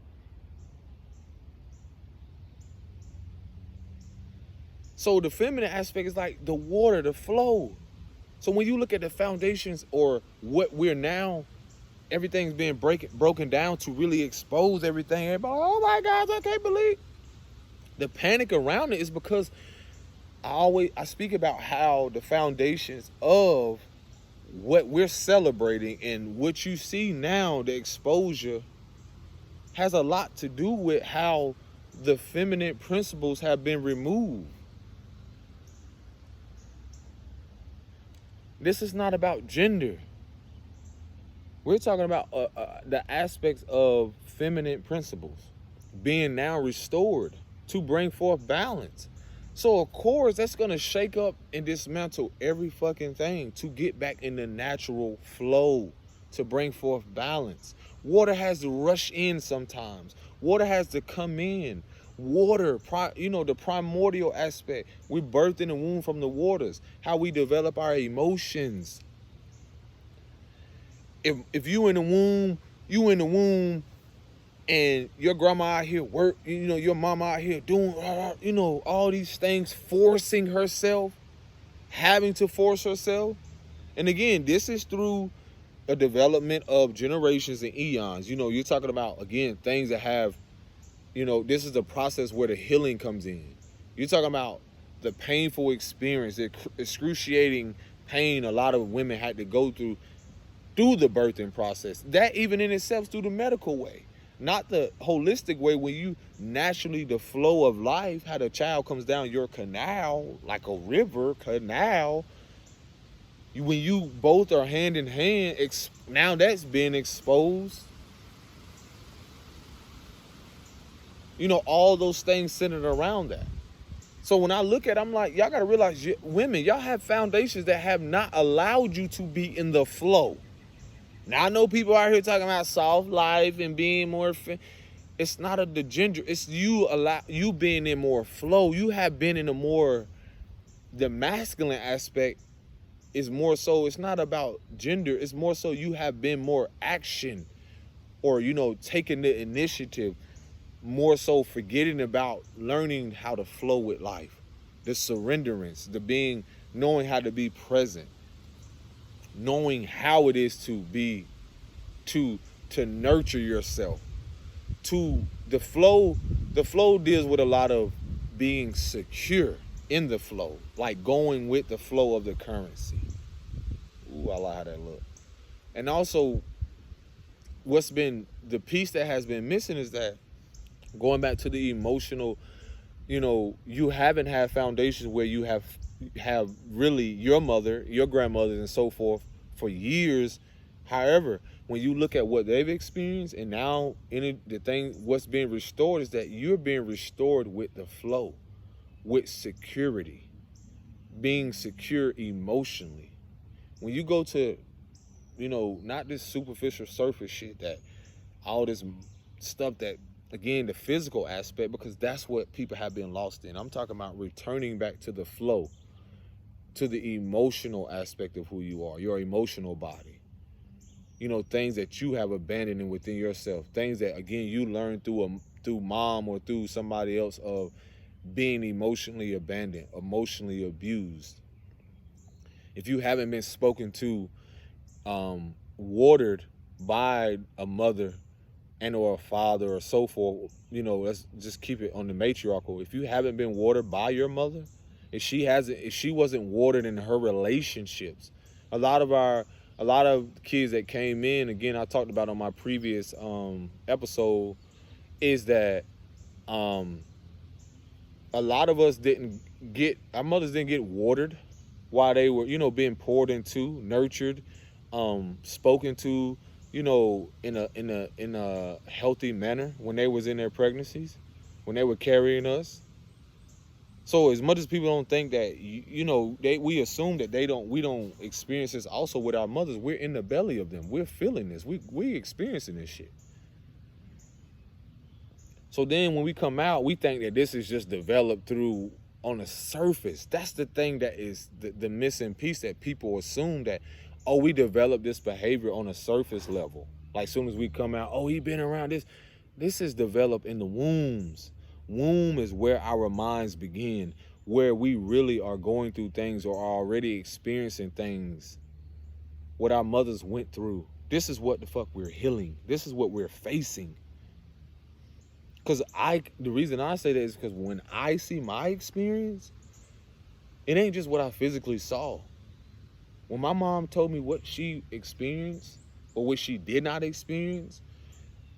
So the feminine aspect is like the water, the flow. So when you look at the foundations or what we're now, everything's being broken down to really expose everything. Everybody, oh my God, I can't believe. The panic around it is because I speak about how the foundations of what we're celebrating and what you see now, the exposure, has a lot to do with how the feminine principles have been removed. This is not about gender. We're talking about the aspects of feminine principles being now restored to bring forth balance. So, of course, that's going to shake up and dismantle every fucking thing to get back in the natural flow to bring forth balance. Water has to rush in sometimes. Water has to come in. Water, the primordial aspect. We birthed in the womb from the waters. How we develop our emotions. If you in the womb You in the womb and your grandma out here work, your mama out here doing, all these things, forcing herself, having to force herself. And again, this is through a development of generations and eons. You're talking about, again, things that have, this is the process where the healing comes in. You're talking about the painful experience, the excruciating pain a lot of women had to go through the birthing process. That even in itself through the medical way, not the holistic way when you naturally, the flow of life, how the child comes down your canal, like a river canal. When you both are hand in hand, now that's being exposed. All those things centered around that. So when I look at it, I'm like, y'all got to realize, women, y'all have foundations that have not allowed you to be in the flow. Now, I know people out here talking about soft life and being more, it's not the gender, it's you being in more flow. You have been in the masculine aspect is more so, it's not about gender, it's more so you have been more action or, taking the initiative, more so forgetting about learning how to flow with life, the surrenderance, knowing how to be present, knowing how it is to be, to nurture yourself. The flow deals with a lot of being secure in the flow, like going with the flow of the currency. Ooh, I like how that look. And also, what's been the piece that has been missing is that, going back to the emotional, you haven't had foundations where you have really your mother, your grandmothers, and so forth for years. However, when you look at what they've experienced, and now what's being restored is that you're being restored with the flow, with security, being secure emotionally. When you go to, not this superficial surface shit, that all this stuff that, again, the physical aspect, because that's what people have been lost in. I'm talking about returning back to the flow, to the emotional aspect of who you are, your emotional body. Things that you have abandoned within yourself, things that, again, you learned through mom or through somebody else, of being emotionally abandoned, emotionally abused. If you haven't been spoken to, watered by a mother and or a father or so forth, let's just keep it on the matriarchal. If you haven't been watered by your mother, if she wasn't watered in her relationships, a lot of kids that came in, again, I talked about on my previous episode, is that a lot of us our mothers didn't get watered while they were, being poured into, nurtured, spoken to, in a healthy manner when they was in their pregnancies, when they were carrying us. So as much as people don't think that, we assume that we don't experience this also with our mothers. We're in the belly of them. We're feeling this. We experiencing this shit. So then when we come out, we think that this is just developed through on the surface. That's the thing that is the missing piece, that people assume that, oh, we develop this behavior on a surface level. Like, soon as we come out, oh, he been around this. This is developed in the wombs. Womb is where our minds begin, where we really are going through things or are already experiencing things, what our mothers went through. This is what the fuck we're healing. This is what we're facing. Because the reason I say that is because when I see my experience, it ain't just what I physically saw. When my mom told me what she experienced or what she did not experience,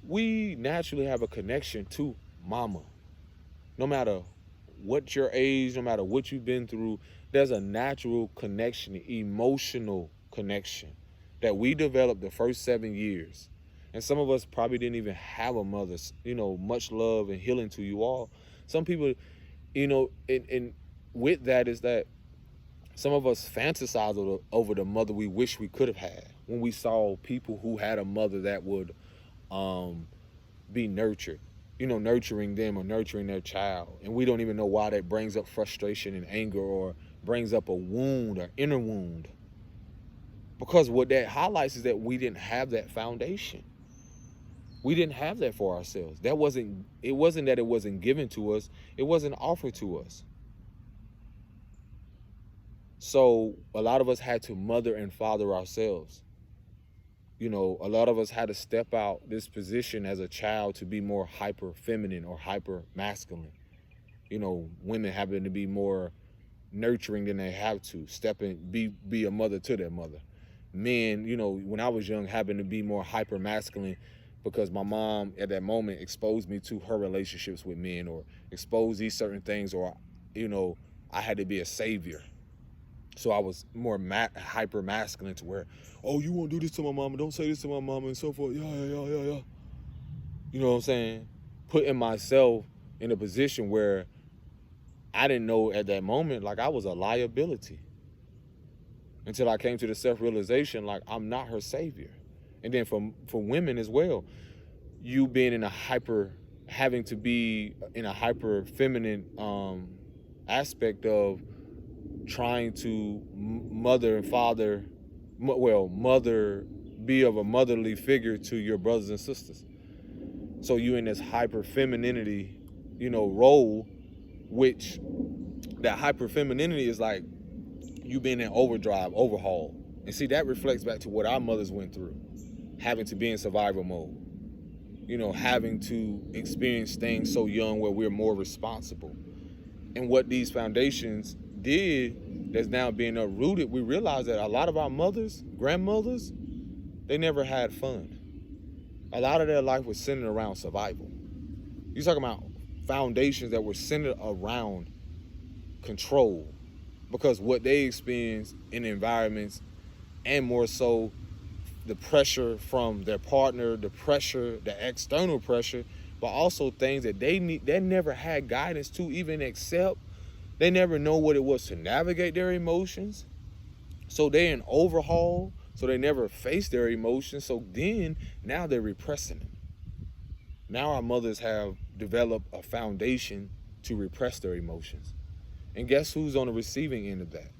we naturally have a connection to mama. No matter what your age, no matter what you've been through, there's a natural connection, emotional connection that we developed the first 7 years. And some of us probably didn't even have a mother, much love and healing to you all. Some people, and with that is that some of us fantasize over the mother we wish we could have had when we saw people who had a mother that would be nurtured, nurturing them or nurturing their child. And we don't even know why that brings up frustration and anger or brings up a wound or inner wound. Because what that highlights is that we didn't have that foundation. We didn't have that for ourselves. It wasn't that it wasn't given to us, it wasn't offered to us. So a lot of us had to mother and father ourselves. A lot of us had to step out this position as a child to be more hyper feminine or hyper masculine. Women happen to be more nurturing than they have to. Be a mother to their mother. Men, when I was young, happened to be more hyper masculine because my mom at that moment exposed me to her relationships with men, or exposed these certain things, or I had to be a savior. So I was more hyper masculine to where, oh, you won't do this to my mama, don't say this to my mama, and so forth. Yeah. You know what I'm saying? Putting myself in a position where I didn't know at that moment, like, I was a liability. Until I came to the self-realization, like, I'm not her savior. And then for women as well, you being having to be in a hyper feminine aspect of trying to mother and father, be of a motherly figure to your brothers and sisters. So you in this hyper femininity, role, which that hyper femininity is like you being in overdrive, overhaul. And see, that reflects back to what our mothers went through, having to be in survival mode, having to experience things so young where we're more responsible. And what these foundations did, that's now being uprooted, we realize that a lot of our mothers, grandmothers, they never had fun. A lot of their life was centered around survival. You're talking about foundations that were centered around control, because what they experienced in environments, and more so the pressure from their partner, the external pressure, but also things that they never had guidance to even accept. They never know what it was to navigate their emotions. So they're in overhaul, so they never face their emotions. So then now they're repressing them. Now our mothers have developed a foundation to repress their emotions. And guess who's on the receiving end of that?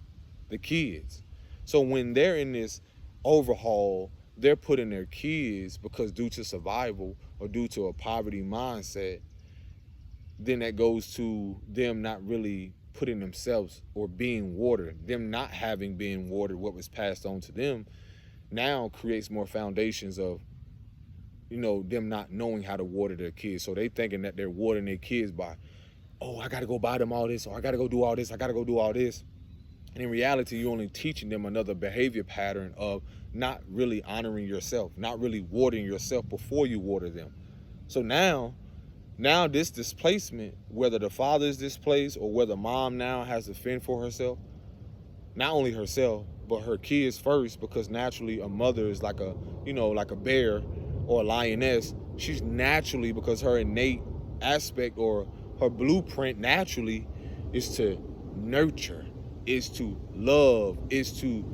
The kids. So when they're in this overhaul, they're putting their kids, because due to survival or due to a poverty mindset, then that goes to them not really putting themselves or being watered. Them not having been watered, what was passed on to them, now creates more foundations of, them not knowing how to water their kids. So they thinking that they're watering their kids by, oh, I got to go buy them all this, or I got to go do all this, I got to go do all this. And in reality, you're only teaching them another behavior pattern of not really honoring yourself, not really watering yourself before you water them. So now this displacement, whether the father is displaced or whether mom now has to fend for herself, not only herself, but her kids first, because naturally a mother is like a bear or a lioness. She's naturally, because her innate aspect or her blueprint naturally is to nurture, is to love, is to,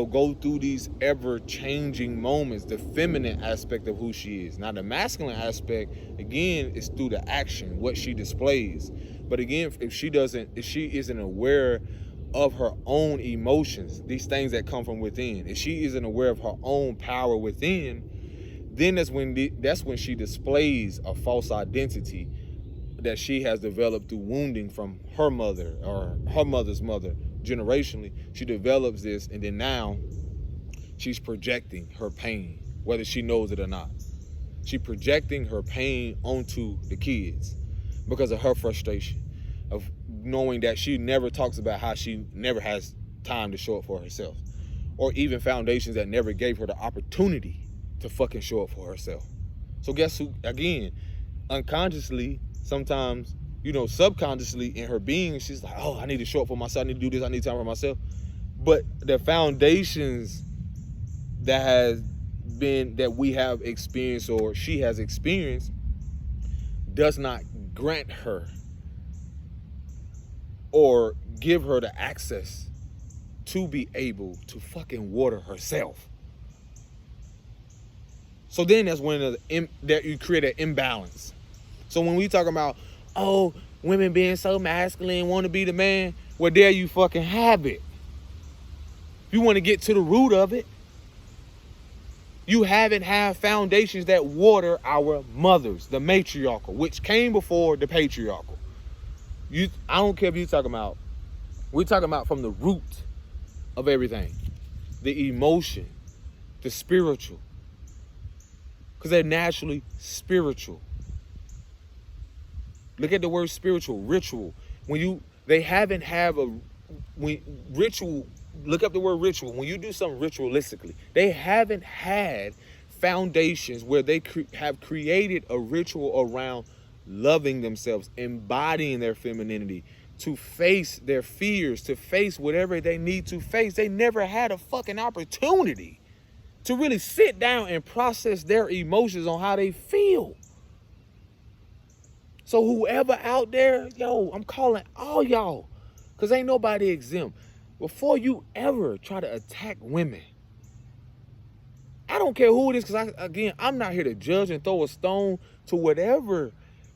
go through these ever-changing moments, the feminine aspect of who she is. Now, the masculine aspect, again, is through the action, what she displays. But again, if she isn't aware of her own emotions, these things that come from within, if she isn't aware of her own power within, then that's when she displays a false identity that she has developed through wounding from her mother or her mother's mother. Generationally, she develops this, and then now she's projecting her pain, whether she knows it or not. She's projecting her pain onto the kids because of her frustration of knowing that she never talks about how she never has time to show up for herself, or even foundations that never gave her the opportunity to fucking show up for herself. So guess who, again, unconsciously, sometimes, subconsciously in her being, she's like, oh, I need to show up for myself, I need to do this, I need time for myself. But the foundations that we have experienced, or she has experienced, does not grant her or give her the access to be able to fucking water herself. So then that's when that you create an imbalance. So when we talk about, oh, women being so masculine, want to be the man, well, there you fucking have it. You want to get to the root of it. You haven't had foundations that water our mothers, the matriarchal, which came before the patriarchal. I don't care if you're talking about, we're talking about from the root of everything. The emotion, the spiritual. Because they're naturally spiritual. Look at the word spiritual, ritual. They haven't have a, ritual, look up the word ritual. When you do something ritualistically, they haven't had foundations where they have created a ritual around loving themselves, embodying their femininity, to face their fears, to face whatever they need to face. They never had a fucking opportunity to really sit down and process their emotions on how they feel. So whoever out there, yo, I'm calling all y'all, because ain't nobody exempt. Before you ever try to attack women, I don't care who it is, because I'm not here to judge and throw a stone to whatever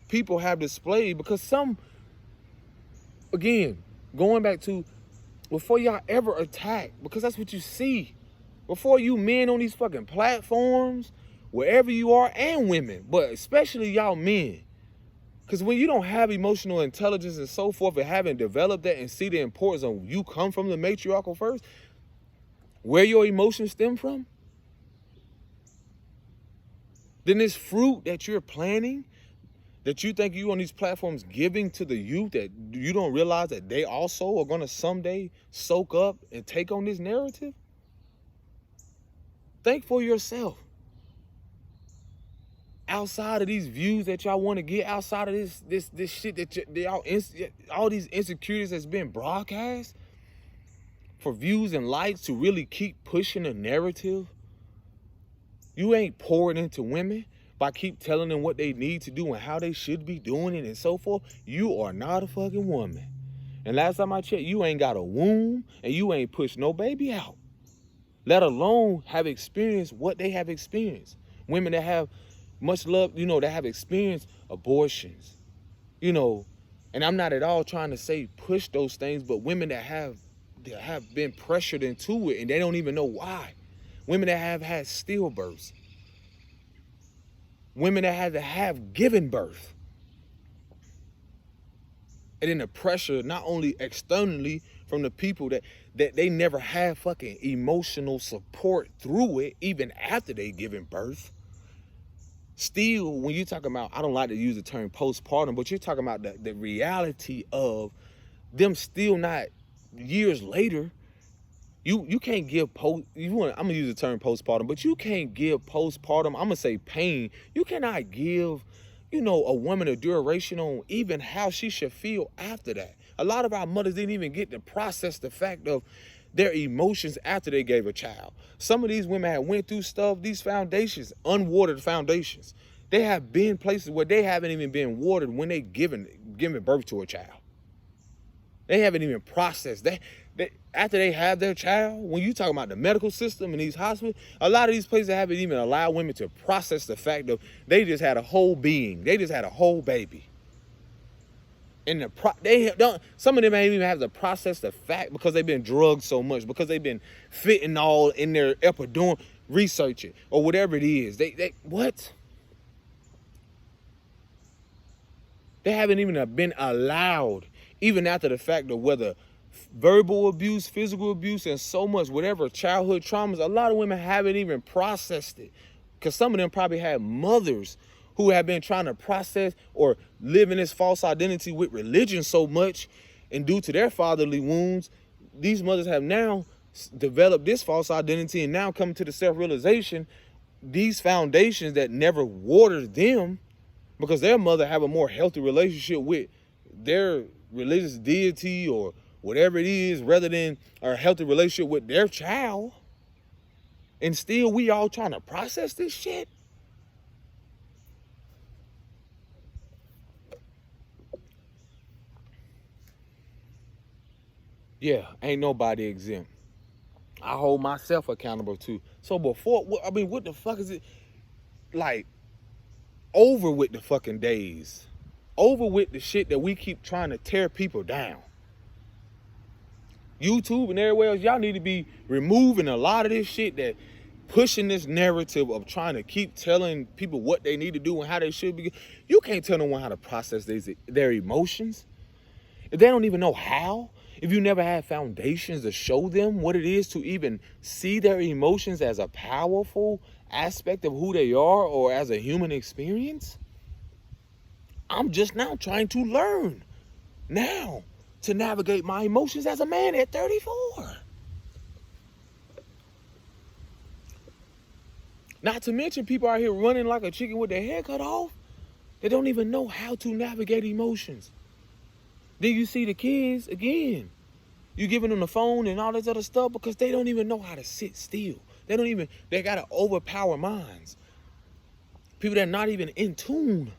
people have displayed, because some, again, going back to, before y'all ever attack, because that's what you see. Before you men on these fucking platforms, wherever you are, and women, but especially y'all men. Because when you don't have emotional intelligence and so forth, and haven't developed that and see the importance of you come from the matriarchal first, where your emotions stem from, then this fruit that you're planting, that you think you on these platforms giving to the youth, that you don't realize that they also are going to someday soak up and take on this narrative. Think for yourself. Outside of these views that y'all want to get, outside of this shit that y'all, all these insecurities that's been broadcast for views and likes to really keep pushing a narrative, you ain't pouring into women by keep telling them what they need to do and how they should be doing it and so forth. You are not a fucking woman. And last time I checked, you ain't got a womb and you ain't pushed no baby out, let alone have experienced what they have experienced. Women that have much love, that have experienced abortions, and I'm not at all trying to say push those things, but women that have been pressured into it and they don't even know why. Women that have had stillbirths. Women that had to have given birth. And then the pressure, not only externally from the people that they never had fucking emotional support through it, even after they given birth. Still, when you're talking about, I don't like to use the term postpartum, but you're talking about the reality of them still not, years later, you can't give I'm gonna use the term postpartum, but you can't give postpartum, I'm gonna say pain. You cannot give, a woman a duration on even how she should feel after that. A lot of our mothers didn't even get to process the fact of their emotions after they gave a child. Some of these women have went through stuff, these foundations, unwatered foundations. They have been places where they haven't even been watered when they given birth to a child. They haven't even processed that. After they have their child, when you talk about the medical system and these hospitals, a lot of these places haven't even allowed women to process the fact of they just had a whole being. They just had a whole baby. And some of them ain't even have to process the fact because they've been drugged so much, because they've been fitting all in their epidural, research it, or whatever it is. What? They haven't even been allowed, even after the fact of whether verbal abuse, physical abuse, and so much, whatever childhood traumas, a lot of women haven't even processed it. Because some of them probably had mothers who have been trying to process or live in this false identity with religion so much, and due to their fatherly wounds, these mothers have now developed this false identity and now come to the self-realization, these foundations that never watered them, because their mother have a more healthy relationship with their religious deity or whatever it is, rather than a healthy relationship with their child. And still we all trying to process this shit. Yeah, ain't nobody exempt. I hold myself accountable too. So what the fuck is it? Like, over with the fucking days. Over with the shit that we keep trying to tear people down. YouTube and everywhere else, y'all need to be removing a lot of this shit that pushing this narrative of trying to keep telling people what they need to do and how they should be. You can't tell no one how to process their emotions. If they don't even know how, if you never had foundations to show them what it is to even see their emotions as a powerful aspect of who they are or as a human experience, I'm just now trying to learn now to navigate my emotions as a man at 34. Not to mention people out here running like a chicken with their head cut off. They don't even know how to navigate emotions. Then you see the kids, again, you giving them the phone and all this other stuff because they don't even know how to sit still. They got to overpower minds. People that are not even in tune.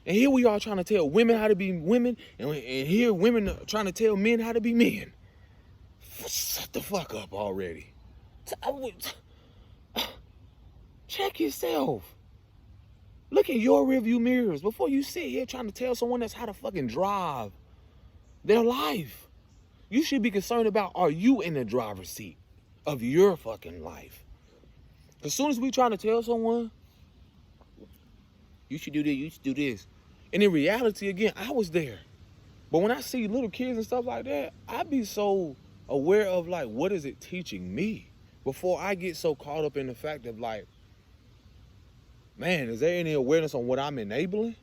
And here we are trying to tell women how to be women, and here women are trying to tell men how to be men. Shut the fuck up already. Check yourself. Look in your rearview mirrors before you sit here trying to tell someone else how to fucking drive their life. You should be concerned about, are you in the driver's seat of your fucking life? As soon as we trying to tell someone, you should do this, you should do this. And in reality, again, I was there. But when I see little kids and stuff like that, I be so aware of, like, what is it teaching me? Before I get so caught up in the fact of, like, man, is there any awareness on what I'm enabling?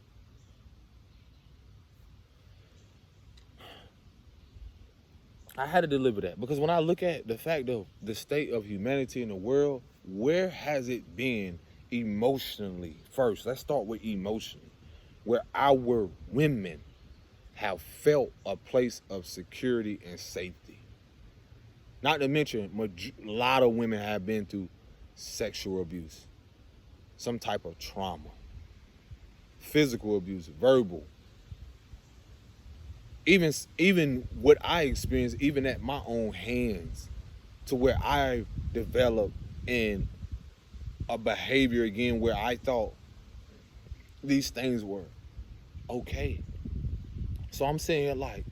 I had to deliver that because when I look at the fact of the state of humanity in the world, where has it been emotionally first? Let's start with emotionally, where our women have felt a place of security and safety. Not to mention, a lot of women have been through sexual abuse, some type of trauma, physical abuse, verbal. Even what I experienced, even at my own hands, to where I developed in a behavior again where I thought these things were okay. So I'm saying, like,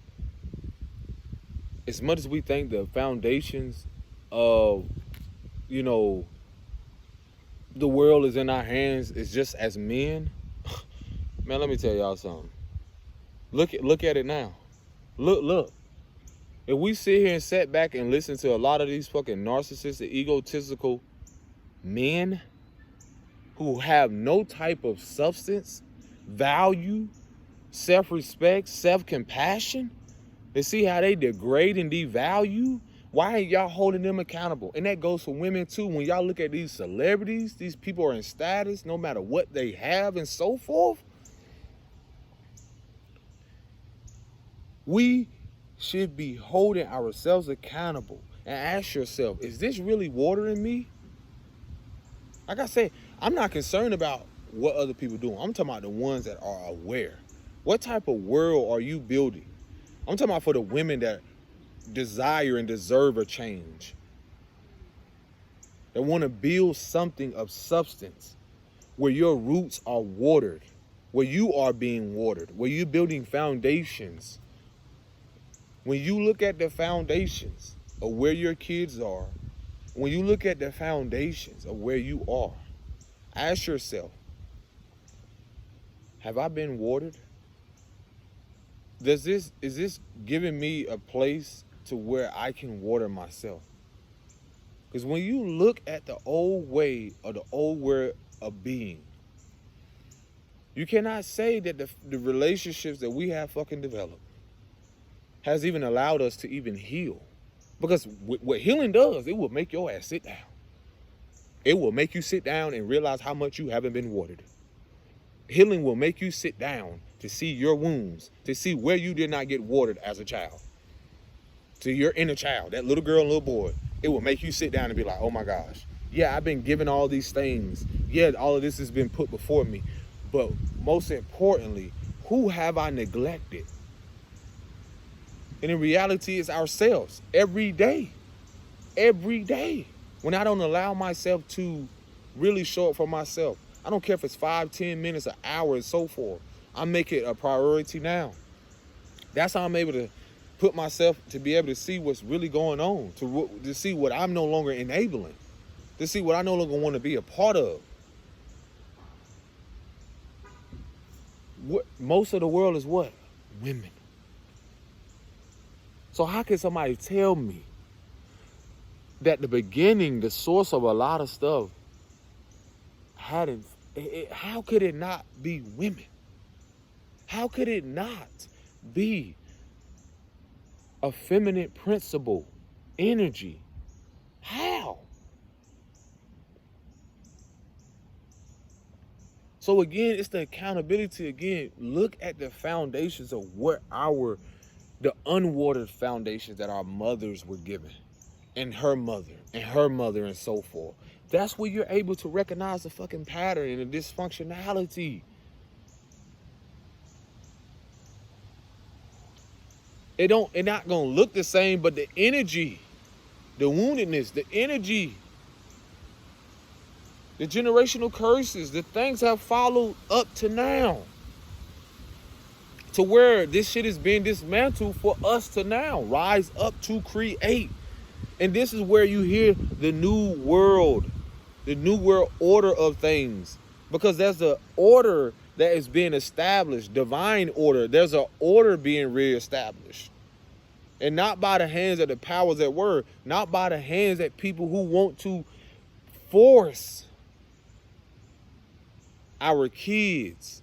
as much as we think the foundations of, you know, the world is in our hands, it's just as men, man, let me tell y'all something. Look at it now. Look. If we sit here and sit back and listen to a lot of these fucking narcissistic, egotistical men who have no type of substance, value, self-respect, self-compassion, and see how they degrade and devalue, why ain't y'all holding them accountable? And that goes for women too. When y'all look at these celebrities, these people are in status, no matter what they have and so forth. We should be holding ourselves accountable and ask yourself, is this really watering me? Like I said, I'm not concerned about what other people doing. I'm talking about the ones that are aware. What type of world are you building? I'm talking about for the women that desire and deserve a change, that want to build something of substance, where your roots are watered, where you are being watered, where you're building foundations. When you look at the foundations of where your kids are, when you look at the foundations of where you are, ask yourself, have I been watered? Is this giving me a place to where I can water myself? Because when you look at the old way or the old way of being, you cannot say that the relationships that we have fucking developed has even allowed us to even heal. Because what healing does, it will make your ass sit down. It will make you sit down and realize how much you haven't been watered. Healing will make you sit down to see your wounds, to see where you did not get watered as a child. To your inner child, that little girl and little boy, it will make you sit down and be like, oh my gosh, yeah, I've been given all these things. Yeah, all of this has been put before me. But most importantly, who have I neglected? And in reality, it's ourselves every day. Every day. When I don't allow myself to really show up for myself, I don't care if it's 5, 10 minutes, an hour, and so forth. I make it a priority now. That's how I'm able to put myself to be able to see what's really going on, to see what I'm no longer enabling, to see what I no longer want to be a part of. What, most of the world is what? Women. So how can somebody tell me that the beginning, the source of a lot of stuff, how could it not be women? How could it not be a feminine principle, energy? How? So again, it's the accountability. Again, look at the foundations of what the unwatered foundations that our mothers were given, and her mother, and so forth. That's where you're able to recognize the fucking pattern and the dysfunctionality. It not gonna look the same, but the energy, the woundedness, the energy, the generational curses, the things have followed up to now, to where this shit is being dismantled for us to now rise up to create. And this is where you hear the new world order of things, because there's an order that is being established, divine order. There's an order being reestablished, and not by the hands of the powers that were, not by the hands of people who want to force our kids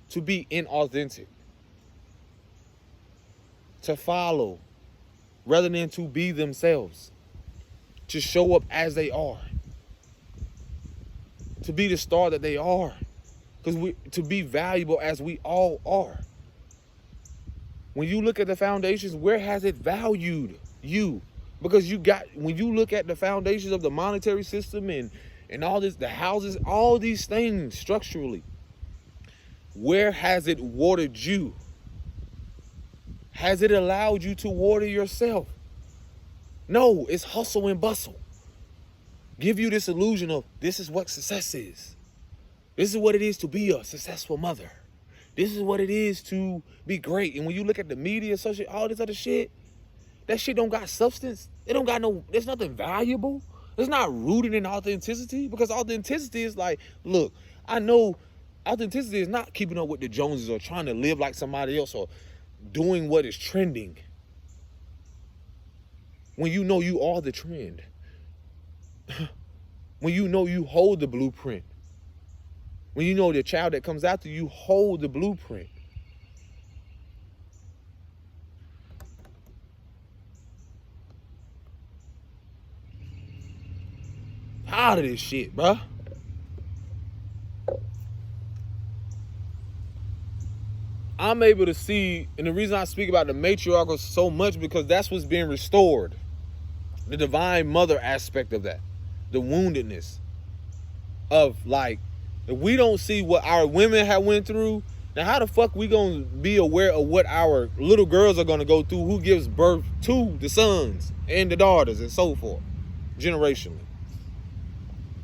to be inauthentic, to follow rather than to be themselves, to show up as they are, to be the star that they are, to be valuable as we all are. When you look at the foundations, where has it valued you? Because when you look at the foundations of the monetary system and all this, the houses, all these things structurally, where has it watered you? Has it allowed you to water yourself? No, it's hustle and bustle. Give you this illusion of this is what success is. This is what it is to be a successful mother. This is what it is to be great. And when you look at the media, social, all this other shit, that shit don't got substance. It don't got there's nothing valuable. It's not rooted in authenticity, because authenticity is like, look, I know authenticity is not keeping up with the Joneses or trying to live like somebody else or doing what is trending. When you know you are the trend. When you know you hold the blueprint. When you know the child that comes after you hold the blueprint. Tired of this shit, bruh. I'm able to see, and the reason I speak about the matriarchal so much, because that's what's being restored. The divine mother aspect of that. The woundedness of, like, if we don't see what our women have went through, now how the fuck we gonna be aware of what our little girls are gonna go through, who gives birth to the sons and the daughters and so forth, generationally?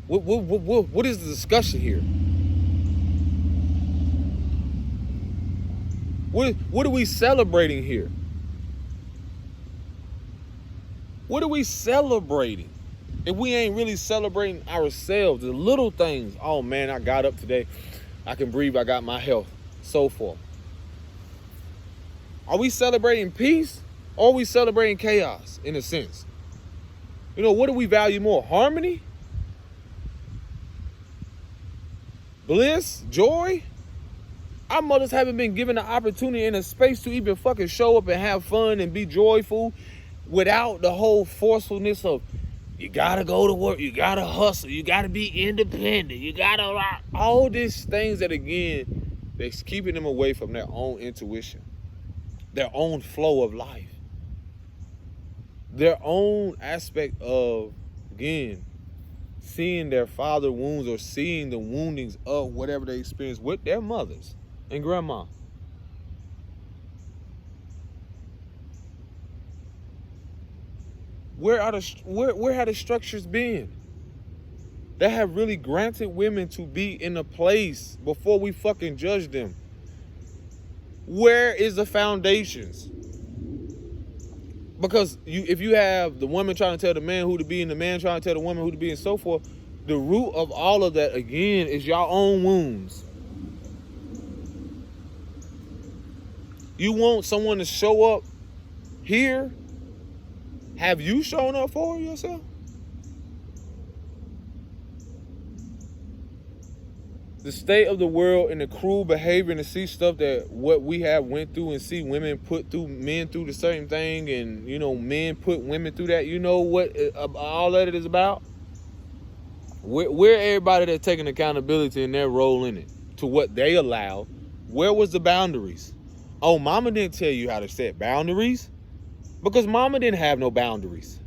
What is the discussion here? What are we celebrating here? What are we celebrating? If we ain't really celebrating ourselves, the little things. Oh man, I got up today. I can breathe. I got my health. So forth. Are we celebrating peace? Or are we celebrating chaos, in a sense? You know, what do we value more? Harmony? Bliss? Joy? Our mothers haven't been given the opportunity and a space to even fucking show up and have fun and be joyful without the whole forcefulness of, you gotta go to work, you gotta hustle, you gotta be independent, you gotta all these things that, again, that's keeping them away from their own intuition, their own flow of life, their own aspect of, again, seeing their father wounds or seeing the woundings of whatever they experience with their mothers and grandma. Where have the structures been that have really granted women to be in a place before we fucking judge them? Where is the foundations? Because if you have the woman trying to tell the man who to be and the man trying to tell the woman who to be and so forth, the root of all of that, again, is your own wounds. You want someone to show up here? Have you shown up for yourself? The state of the world and the cruel behavior, and to see stuff that what we have went through, and see women put through men through the same thing, and men put women through that. You know what all that it is about? We're everybody that's taking accountability in their role in it to what they allow. Where was the boundaries? Oh, mama didn't tell you how to set boundaries because mama didn't have no boundaries.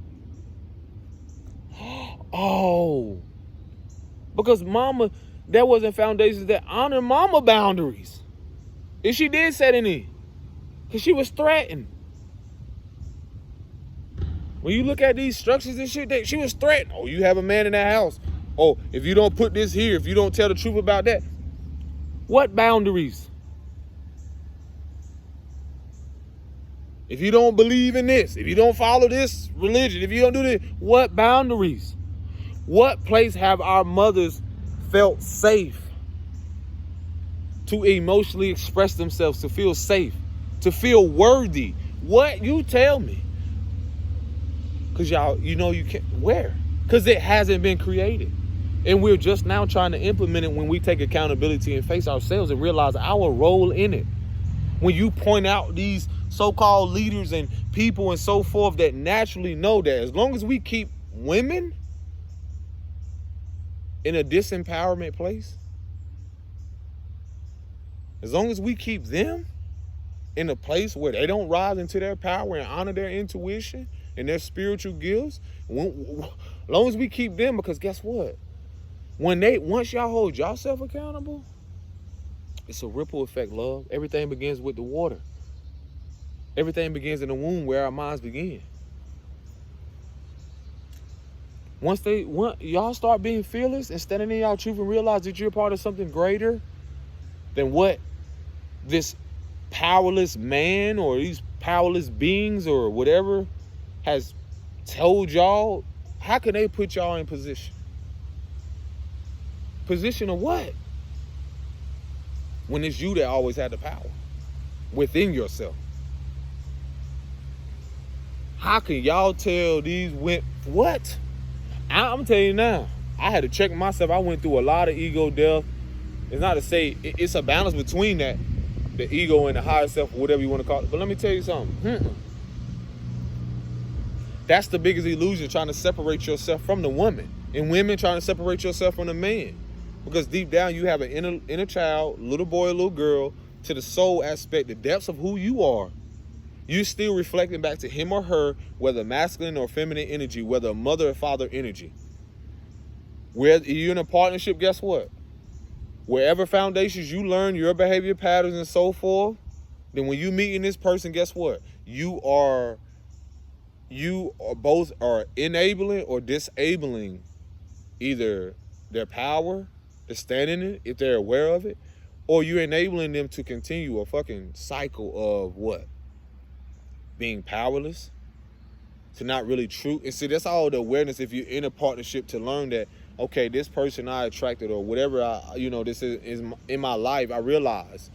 Oh, because mama, there wasn't foundations that honor mama boundaries. If she did set any, because she was threatened. When you look at these structures and shit, she was threatened. Oh, you have a man in that house. Oh, if you don't put this here, if you don't tell the truth about that. What boundaries? If you don't believe in this, if you don't follow this religion, if you don't do this, what boundaries? What place have our mothers felt safe to emotionally express themselves, to feel safe, to feel worthy? What? You tell me. Because y'all, you can't. Where? Because it hasn't been created. And we're just now trying to implement it when we take accountability and face ourselves and realize our role in it. When you point out these so-called leaders and people and so forth that naturally know that as long as we keep women in a disempowerment place, as long as we keep them in a place where they don't rise into their power and honor their intuition and their spiritual gifts, as long as we keep them, because guess what? Once y'all hold yourself accountable, it's a ripple effect, love. Everything begins with the water. Everything begins in the womb where our minds begin. Once y'all start being fearless and standing in y'all truth and realize that you're part of something greater than what this powerless man or these powerless beings or whatever has told y'all, how can they put y'all in position? Position of what? When it's you that always had the power within yourself. How can y'all tell these women what? I'm telling you now, I had to check myself. I went through a lot of ego death. It's not to say it's a balance between that, the ego and the higher self, or whatever you want to call it. But let me tell you something. That's the biggest illusion, trying to separate yourself from the woman, and women trying to separate yourself from the man. Because deep down you have an inner child, little boy, little girl, to the soul aspect, the depths of who you are. You're still reflecting back to him or her, whether masculine or feminine energy, whether mother or father energy. Where you're in a partnership, guess what? Wherever foundations you learn your behavior patterns and so forth, then when you meet in this person, guess what? You are both enabling or disabling either their power to stand in it, if they're aware of it, or you're enabling them to continue a fucking cycle of what? Being powerless, to not really true. And see, that's all the awareness if you're in a partnership, to learn that, okay, this person I attracted or whatever this is in my life, I realize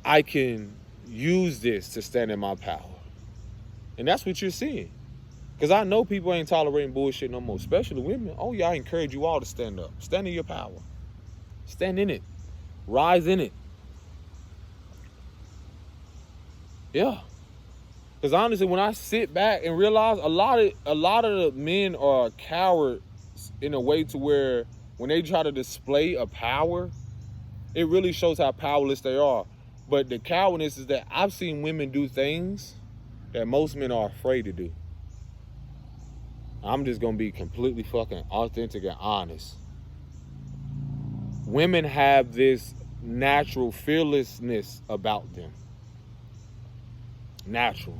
I can use this to stand in my power. And that's what you're seeing. Because I know people ain't tolerating bullshit no more, especially women. Oh, yeah, I encourage you all to stand up. Stand in your power. Stand in it. Rise in it. Yeah. Because honestly, when I sit back and realize a lot of the men are cowards in a way to where when they try to display a power, it really shows how powerless they are. But the cowardice is that I've seen women do things that most men are afraid to do. I'm just going to be completely fucking authentic and honest. Women have this natural fearlessness about them. Natural.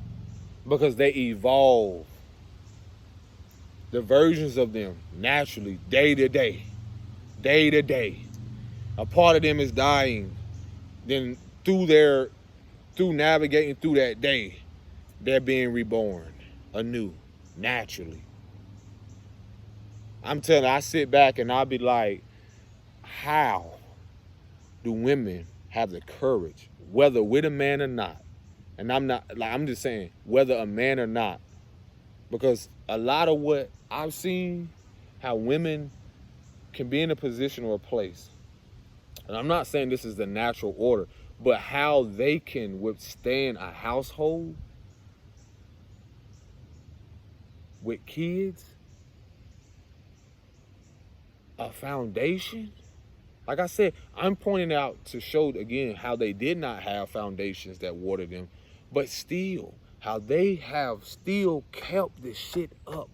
Because they evolve. The versions of them naturally, day to day. Day to day. A part of them is dying. Then through navigating through that day, they're being reborn anew, naturally. I'm telling you, I sit back and I'll be like, how do women have the courage, whether with a man or not? And I'm just saying, whether a man or not, because a lot of what I've seen, how women can be in a position or a place, and I'm not saying this is the natural order, but how they can withstand a household with kids, a foundation. Like I said, I'm pointing out to show again how they did not have foundations that watered them, but still, how they have still kept this shit up.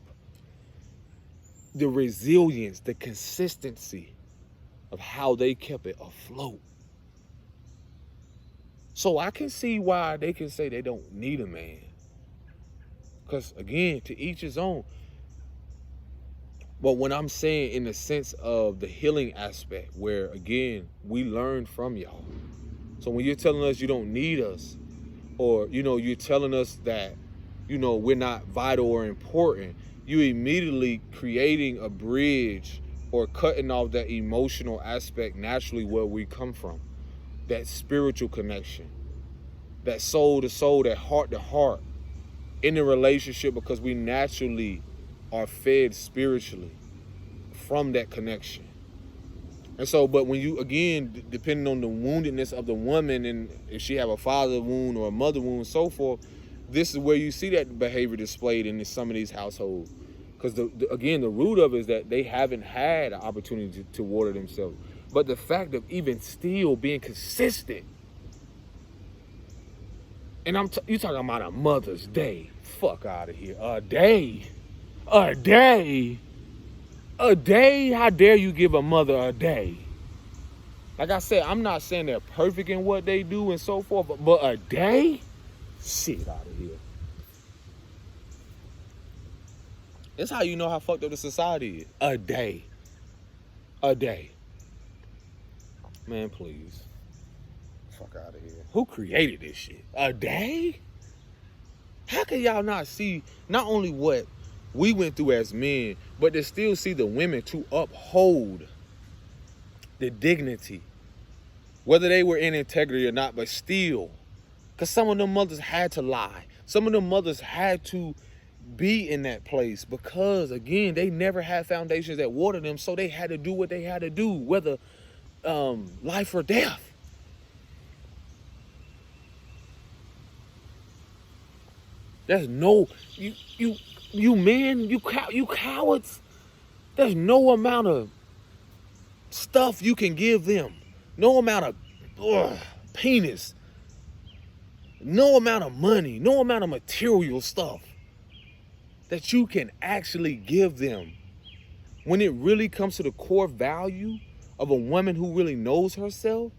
The resilience, the consistency of how they kept it afloat. So I can see why they can say they don't need a man. Because again, to each his own. But when I'm saying in the sense of the healing aspect, where again, we learn from y'all. So when you're telling us you don't need us, or, you're telling us that, we're not vital or important, you immediately creating a bridge or cutting off that emotional aspect naturally where we come from. That spiritual connection, that soul to soul, that heart to heart in the relationship, because we naturally are fed spiritually from that connection. And so, but when you, again, depending on the woundedness of the woman, and if she have a father wound or a mother wound and so forth, this is where you see that behavior displayed in some of these households. Because again, the root of it is that they haven't had an opportunity to water themselves. But the fact of even still being consistent, and you talking about a Mother's Day. Fuck out of here. A day. How dare you give a mother a day? Like I said, I'm not saying they're perfect in what they do and so forth, but a day? Shit out of here. That's how you know how fucked up the society is. A day. Man, please. Fuck out of here. Who created this shit? A day? How can y'all not see not only what we went through as men, but to still see the women to uphold the dignity, whether they were in integrity or not, but still, because some of them mothers had to lie. Some of them mothers had to be in that place because, again, they never had foundations that watered them, so they had to do what they had to do, whether life or death. There's no, you men, you cowards. There's no amount of stuff you can give them. No amount of penis. No amount of money. No amount of material stuff that you can actually give them. When it really comes to the core value of a woman who really knows herself,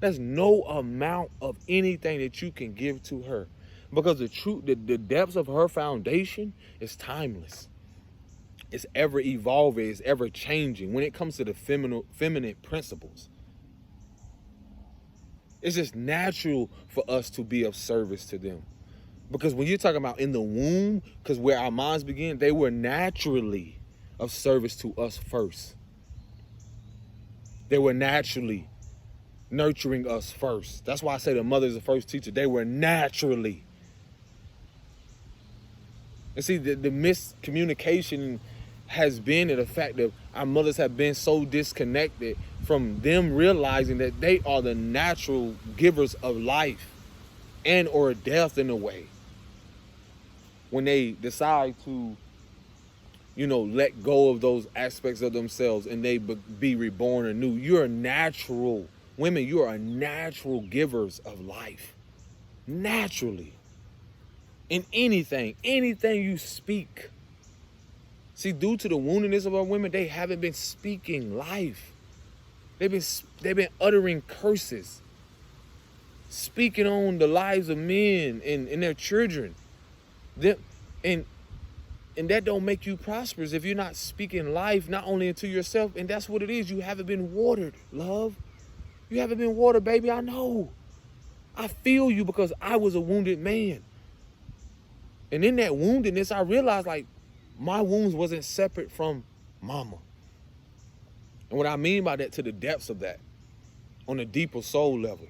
there's no amount of anything that you can give to her. Because the truth, the depths of her foundation is timeless. It's ever evolving, it's ever changing when it comes to the feminine principles. It's just natural for us to be of service to them. Because when you're talking about in the womb, because where our minds begin, they were naturally of service to us first. They were naturally nurturing us first. That's why I say the mother is the first teacher. They were naturally. And see, the miscommunication has been in the fact that our mothers have been so disconnected from them realizing that they are the natural givers of life and or death in a way. When they decide to, let go of those aspects of themselves and they be reborn anew, you're natural. Women, you are natural givers of life. Naturally. In anything you speak. See, due to the woundedness of our women, they haven't been speaking life. They've been uttering curses, speaking on the lives of men and their children. And that don't make you prosperous if you're not speaking life, not only into yourself. And that's what it is. You haven't been watered, love. You haven't been watered, baby. I know. I feel you because I was a wounded man. And in that woundedness, I realized like my wounds wasn't separate from mama. And what I mean by that, to the depths of that, on a deeper soul level,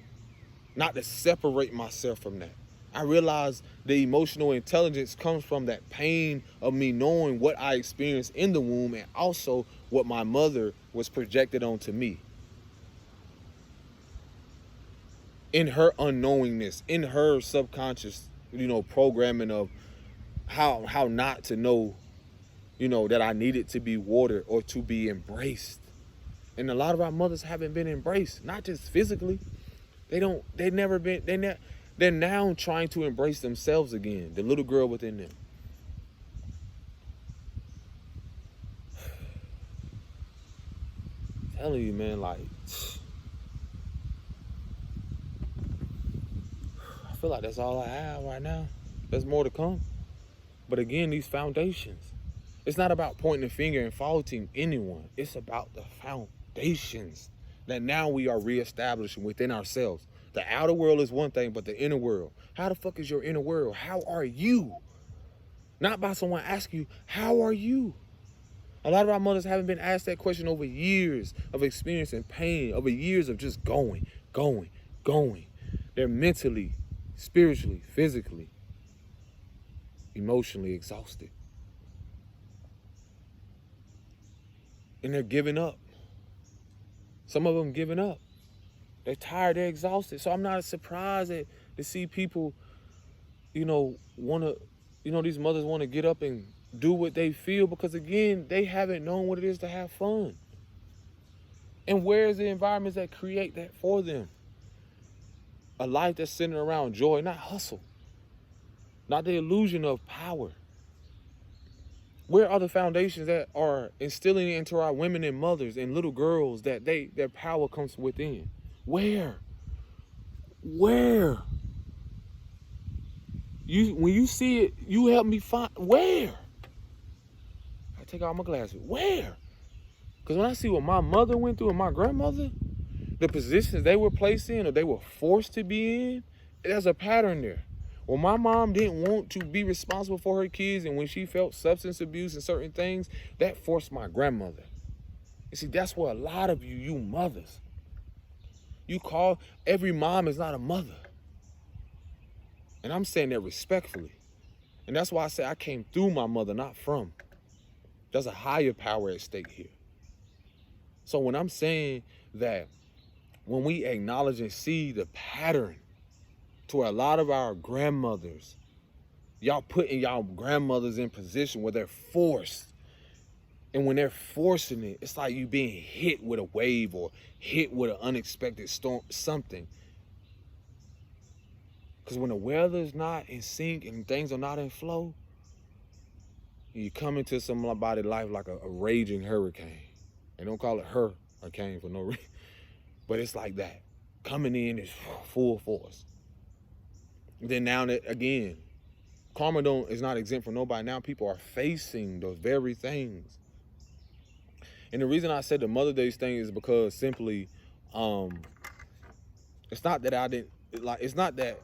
not to separate myself from that. I realized the emotional intelligence comes from that pain of me knowing what I experienced in the womb and also what my mother was projected onto me. In her unknowingness, in her subconscious, programming of how not to know, that I needed to be watered or to be embraced. And a lot of our mothers haven't been embraced, not just physically. They're now trying to embrace themselves again, the little girl within them. I'm telling you, man, like, I feel like that's all I have right now. There's more to come. But again, these foundations, it's not about pointing the finger and faulting anyone. It's about the foundations that now we are reestablishing within ourselves. The outer world is one thing, but the inner world. How the fuck is your inner world? How are you? Not by someone asking you, how are you? A lot of our mothers haven't been asked that question over years of experiencing pain, over years of just going. They're mentally, spiritually, physically, emotionally exhausted. And they're giving up. Some of them giving up. They're tired, they're exhausted. So I'm not surprised to see people, these mothers want to get up and do what they feel because, again, they haven't known what it is to have fun. And where's the environments that create that for them? A life that's centered around joy, not hustle. Not the illusion of power. Where are the foundations that are instilling into our women and mothers and little girls that their power comes within? Where? When you see it, you help me find where? I take out my glasses. Where? Because when I see what my mother went through and my grandmother, the positions they were placed in or they were forced to be in, there's a pattern there. Well, my mom didn't want to be responsible for her kids, and when she felt substance abuse and certain things, that forced my grandmother. You see, that's where a lot of you mothers, every mom is not a mother. And I'm saying that respectfully. And that's why I say I came through my mother, not from. There's a higher power at stake here. So when I'm saying that when we acknowledge and see the pattern to a lot of our grandmothers, y'all putting y'all grandmothers in position where they're forced. And when they're forcing it, it's like you being hit with a wave or hit with an unexpected storm, something. Because when the weather's not in sync and things are not in flow, you come into somebody's life like a raging hurricane. They don't call it hurricane for no reason. But it's like that. Coming in is full force. Then now that, again, karma is not exempt from nobody. Now people are facing those very things. And the reason I said the Mother Days thing is because simply, it's not that it's not that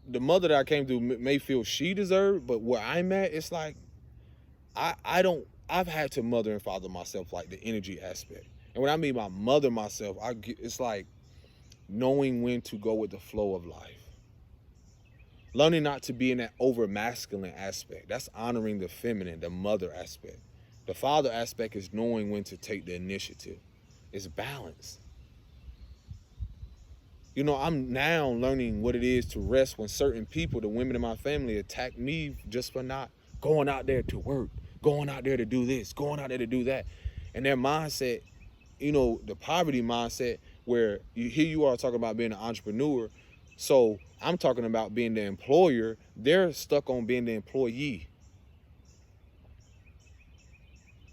the mother that I came to may feel she deserved, but where I'm at, it's like, I've had to mother and father myself, like the energy aspect. And when I mean by mother myself, it's like knowing when to go with the flow of life. Learning not to be in that over masculine aspect. That's honoring the feminine, the mother aspect. The father aspect is knowing when to take the initiative. It's balance. I'm now learning what it is to rest when certain people, the women in my family, attack me just for not going out there to work, going out there to do this, going out there to do that. And their mindset, the poverty mindset, where here you are talking about being an entrepreneur. So I'm talking about being the employer. They're stuck on being the employee.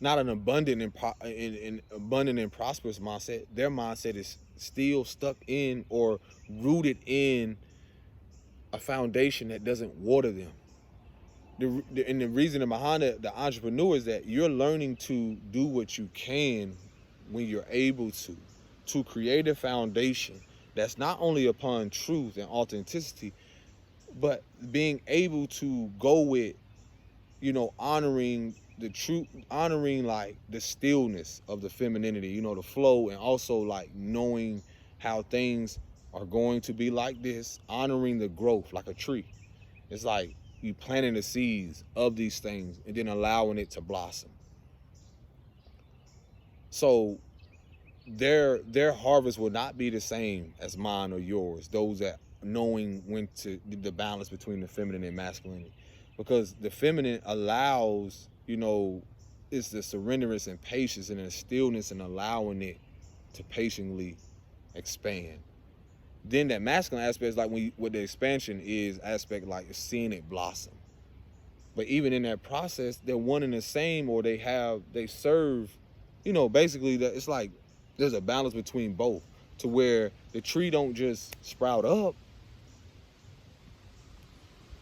Not an abundant and prosperous mindset. Their mindset is still stuck in or rooted in a foundation that doesn't water them. And the reason behind the entrepreneur is that you're learning to do what you can when you're able to create a foundation that's not only upon truth and authenticity, But being able to go with, honoring the truth, honoring like the stillness of the femininity, the flow, and also like knowing how things are going to be like this, honoring the growth like a tree. It's like you planting the seeds of these things and then allowing it to blossom. So their harvest will not be the same as mine or yours. Those that knowing when to the balance between the feminine and masculine, because the feminine allows, it's the surrenderance and patience and the stillness and allowing it to patiently expand. Then that masculine aspect is like what the expansion is aspect, like seeing it blossom. But even in that process, they're one and the same, or they serve, basically that it's like there's a balance between both, to where the tree don't just sprout up.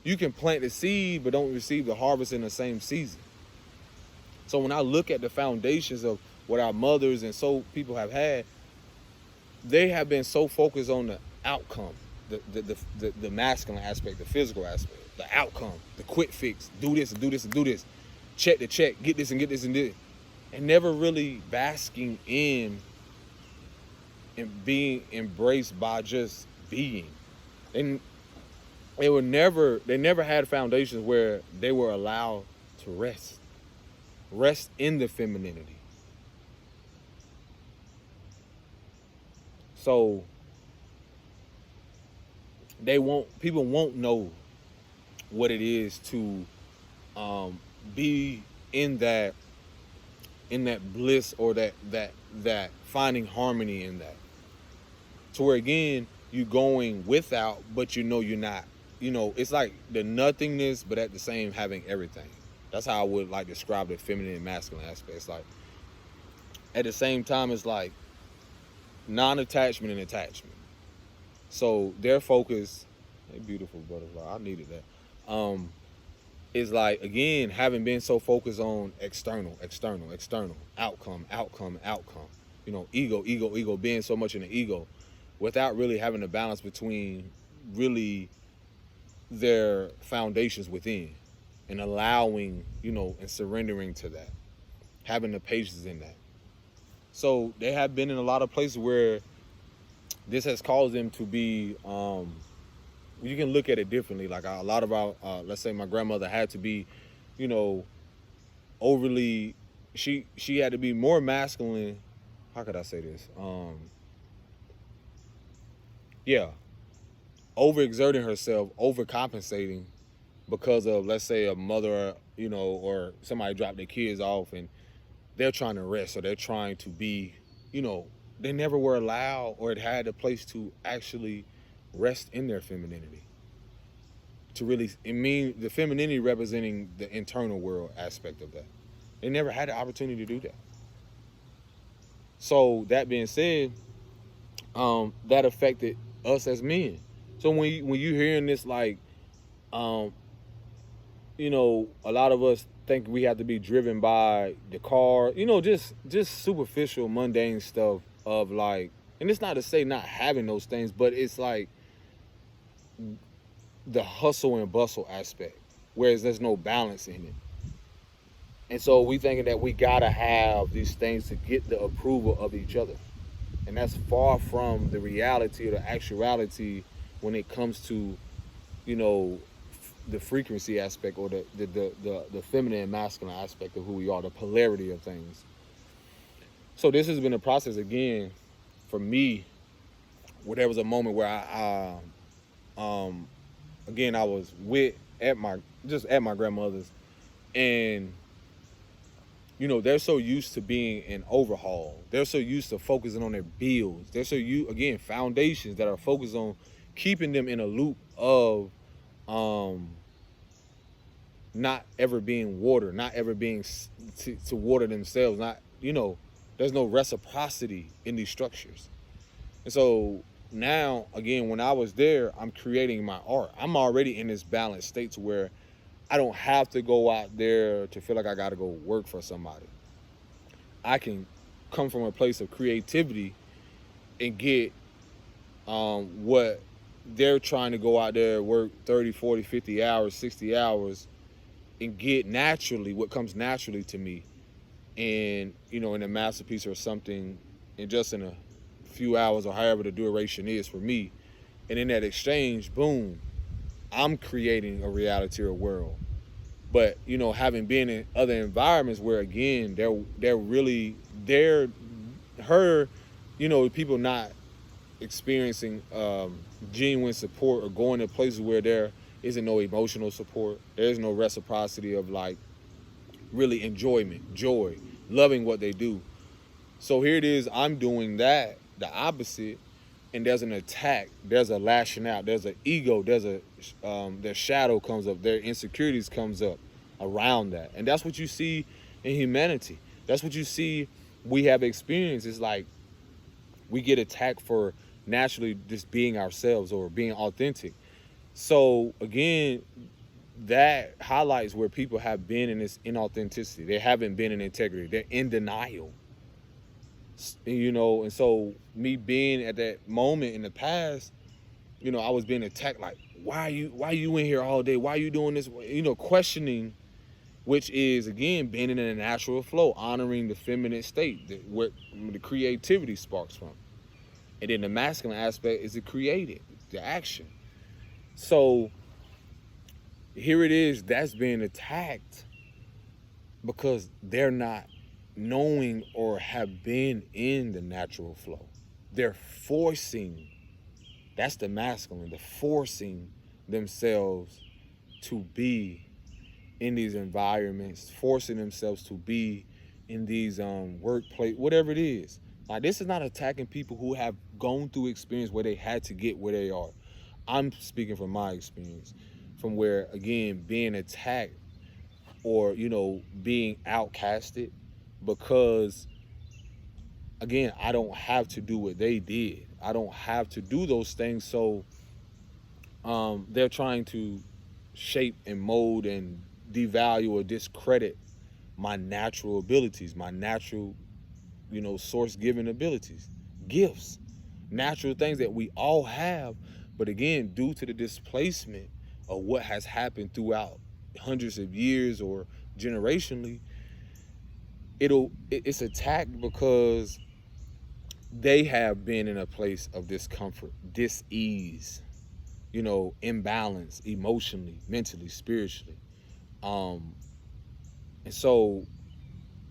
You can plant the seed, but don't receive the harvest in the same season. So when I look at the foundations of what our mothers and so people have had, they have been so focused on the outcome, the masculine aspect, the physical aspect, the outcome, the quick fix, do this and do this and do this, check the check, get this and get this and this, and never really basking in and being embraced by just being. And they never had foundations where they were allowed to rest in the femininity. So people won't know what it is to be in that bliss, or that finding harmony in that, to where again you going without, but you're not, it's like the nothingness, but at the same having everything. That's how I would like describe the feminine and masculine aspects. Like at the same time, it's like non-attachment and attachment. So their focus, a beautiful butterfly, I needed that. Is like, again, having been so focused on external, outcome. Ego, being so much in the ego, without really having a balance between really their foundations within, and allowing, and surrendering to that, having the patience in that. So they have been in a lot of places where this has caused them to be, you can look at it differently. Like a lot of our, let's say my grandmother had to be, overly, she had to be more masculine. How could I say this? Overexerting herself, overcompensating because of, let's say, a mother, or somebody dropped their kids off and they're trying to rest, or they're trying to be, they never were allowed or had a place to actually rest in their femininity. To really, the femininity representing the internal world aspect of that. They never had the opportunity to do that. So that being said, that affected us as men. So when you hearing this, like, a lot of us think we have to be driven by the car, just superficial, mundane stuff of like, and it's not to say not having those things, but it's like the hustle and bustle aspect, whereas there's no balance in it. And so we thinking that we gotta have these things to get the approval of each other. And that's far from the reality or the actuality when it comes to, the frequency aspect, or the feminine and masculine aspect of who we are, the polarity of things. So this has been a process, again, for me, where there was a moment where I was at my grandmother's, and they're so used to being in overhaul. They're so used to focusing on their bills. They're so foundations that are focused on keeping them in a loop of not ever being watered, not ever being to water themselves. Not, there's no reciprocity in these structures. And so now, again, when I was there, I'm creating my art. I'm already in this balanced state to where I don't have to go out there to feel like I got to go work for somebody. I can come from a place of creativity and get what they're trying to go out there, work 30, 40, 50 hours, 60 hours, and get naturally what comes naturally to me, and in a masterpiece or something, and just in a few hours or however the duration is for me. And in that exchange, boom, I'm creating a reality or world. But having been in other environments where, again, they're really her, people not experiencing genuine support, or going to places where there isn't no emotional support, there's no reciprocity of like really enjoyment, joy, loving what they do. So here it is, I'm doing that, the opposite, and there's an attack, there's a lashing out, there's an ego, their shadow comes up, their insecurities comes up around that. And that's what you see in humanity. That's what you see we have experienced. It's like we get attacked for naturally just being ourselves or being authentic. So again, that highlights where people have been in this inauthenticity. They haven't been in integrity. They're in denial. And so me being at that moment in the past, I was being attacked like, why you in here all day? Why are you doing this? Questioning, which is, again, being in a natural flow, honoring the feminine state, where the creativity sparks from. And then the masculine aspect is the creative, the action. So here it is, that's being attacked because they're not knowing or have been in the natural flow. They're forcing, that's the masculine, they're forcing themselves to be in these environments, forcing themselves to be in these workplace, whatever it is. Like, this is not attacking people who have gone through experience where they had to get where they are. I'm speaking from my experience, from where, again, being attacked or, being outcasted because, again, I don't have to do what they did. I don't have to do those things. So they're trying to shape and mold and devalue or discredit my natural abilities, my natural, source-given abilities, gifts, natural things that we all have. But again, due to the displacement of what has happened throughout hundreds of years or generationally, it's attacked because they have been in a place of discomfort, dis-ease, imbalance emotionally, mentally, spiritually. And so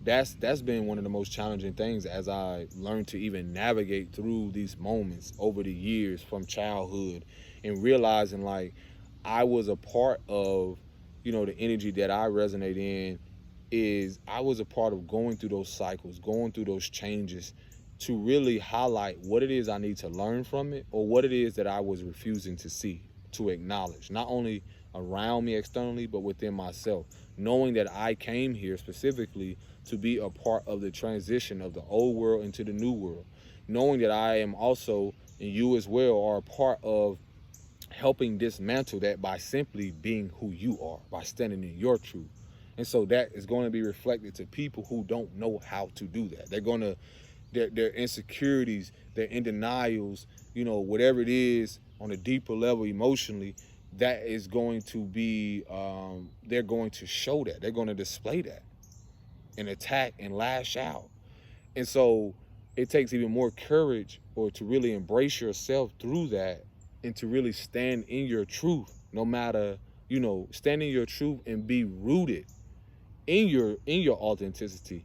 that's been one of the most challenging things as I learned to even navigate through these moments over the years from childhood, and realizing like I was a part of, the energy that I resonate in is I was a part of going through those cycles, going through those changes to really highlight what it is I need to learn from it, or what it is that I was refusing to see, to acknowledge, not only around me externally, but within myself, knowing that I came here specifically to be a part of the transition of the old world into the new world, knowing that I am also, and you as well, are a part of helping dismantle that by simply being who you are, by standing in your truth. And so that is going to be reflected to people who don't know how to do that. They're going to, their insecurities, their in denials, whatever it is on a deeper level emotionally, that is going to be, they're going to show that. They're going to display that and attack and lash out. And so it takes even more courage, or to really embrace yourself through that, and to really stand in your truth, no matter, stand in your truth and be rooted in your authenticity.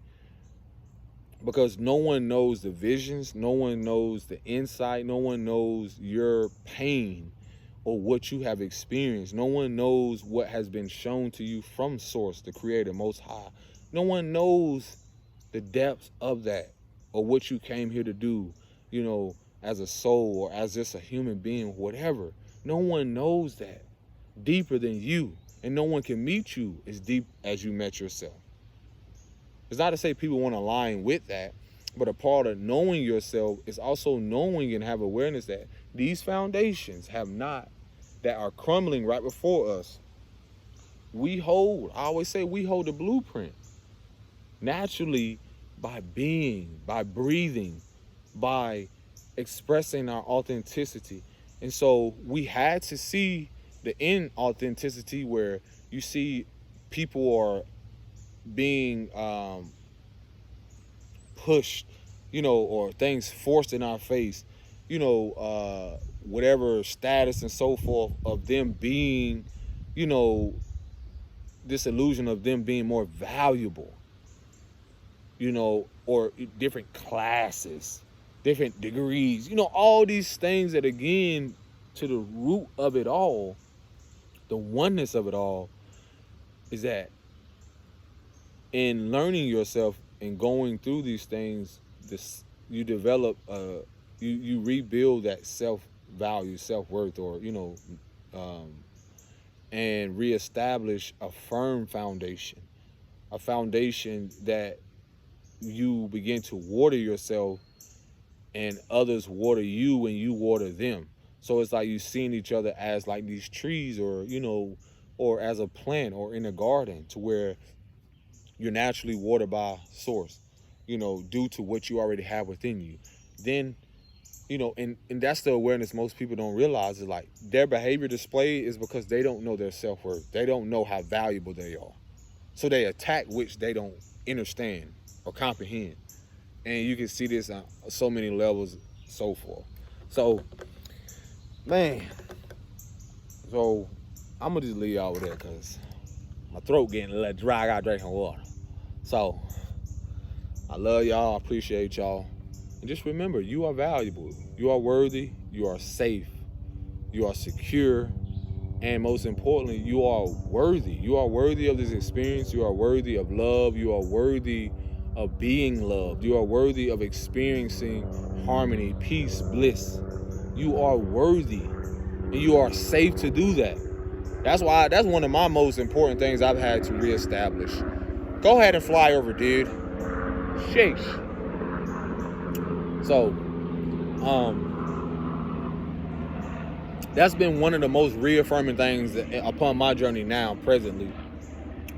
Because no one knows the visions, no one knows the insight, no one knows your pain or what you have experienced. No one knows what has been shown to you from Source, the Creator, Most High. No one knows the depths of that, or what you came here to do, as a soul, or as just a human being, whatever. No one knows that deeper than you, and no one can meet you as deep as you met yourself. It's not to say people want to align with that, but a part of knowing yourself is also knowing and have awareness that these foundations that are crumbling right before us, I always say we hold the blueprint naturally by being, by breathing, by expressing our authenticity, And so we had to see the inauthenticity where you see people are being pushed, or things forced in our face, whatever status and so forth of them being, you know, this illusion of them being more valuable, or different classes, different degrees, all these things that, again, to the root of it all, the oneness of it all, is that in learning yourself and going through these things, you develop, you rebuild that self-value, self-worth, or, and reestablish a firm foundation, a foundation that you begin to water yourself and others water you and you water them. So it's like you seeing each other as like these trees, or, or as a plant, or in a garden, to where you're naturally watered by source, due to what you already have within you. Then, and that's the awareness most people don't realize, is like their behavior display is because they don't know their self-worth. They don't know how valuable they are. So they attack which they don't understand or comprehend. And you can see this on so many levels, so forth. So, man, so I'm going to just leave y'all with that because my throat getting a little dry. I got to drink some water. So, I love y'all. I appreciate y'all. And just remember, you are valuable. You are worthy. You are safe. You are secure. And most importantly, you are worthy. You are worthy of this experience. You are worthy of love. You are worthy of being loved. You are worthy of experiencing harmony, peace, bliss. You are worthy. And you are safe to do that. That's one of my most important things I've had to reestablish. Go ahead and fly over, dude. Sheesh. So, that's been one of the most reaffirming things upon my journey now, presently.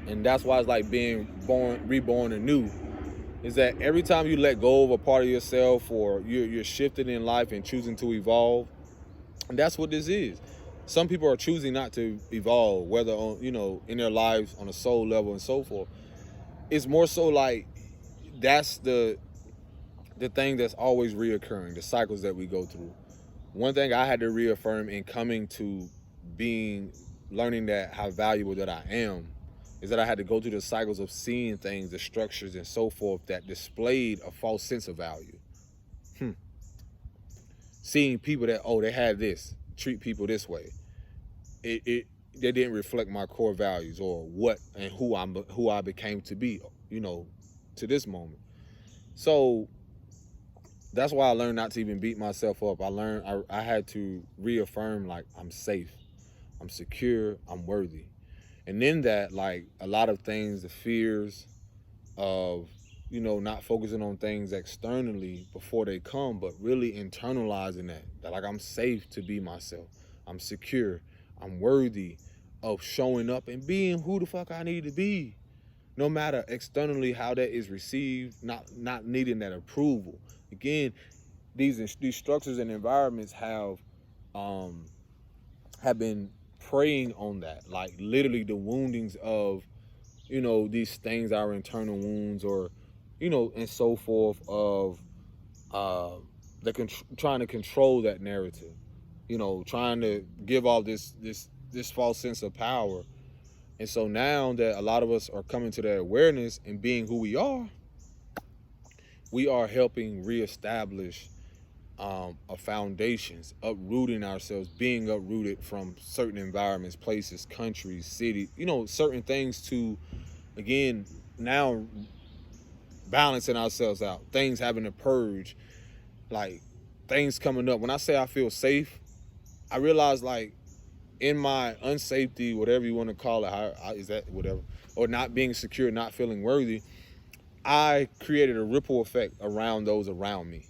And that's why it's like being reborn anew, is that every time you let go of a part of yourself, or you're shifting in life and choosing to evolve, and that's what this is. Some people are choosing not to evolve, whether on, in their lives on a soul level and so forth. It's more so like that's the thing that's always reoccurring, the cycles that we go through. One thing I had to reaffirm in coming to learning that how valuable that I am, is that I had to go through the cycles of seeing things, the structures and so forth that displayed a false sense of value. Seeing people that, they had this, treat people this way. They didn't reflect my core values, or what and who I became to be, to this moment. So that's why I learned not to even beat myself up. I had to reaffirm, like, I'm safe, I'm secure, I'm worthy. And then that, like, a lot of things, the fears of, not focusing on things externally before they come, but really internalizing that like, I'm safe to be myself, I'm secure, I'm worthy of showing up and being who the fuck I need to be, no matter externally how that is received, not needing that approval. Again, these structures and environments have been preying on that, like literally the woundings of, these things, our internal wounds, or, and so forth, of trying to control that narrative, trying to give off this false sense of power. And so now that a lot of us are coming to that awareness and being who we are helping reestablish foundations, uprooting ourselves, being uprooted from certain environments, places, countries, cities, certain things, to, again, now balancing ourselves out, things having to purge, like things coming up. When I say I feel safe, I realize, like, in my unsafety, whatever you want to call it, how is that, whatever, or not being secure, not feeling worthy, I created a ripple effect around those around me,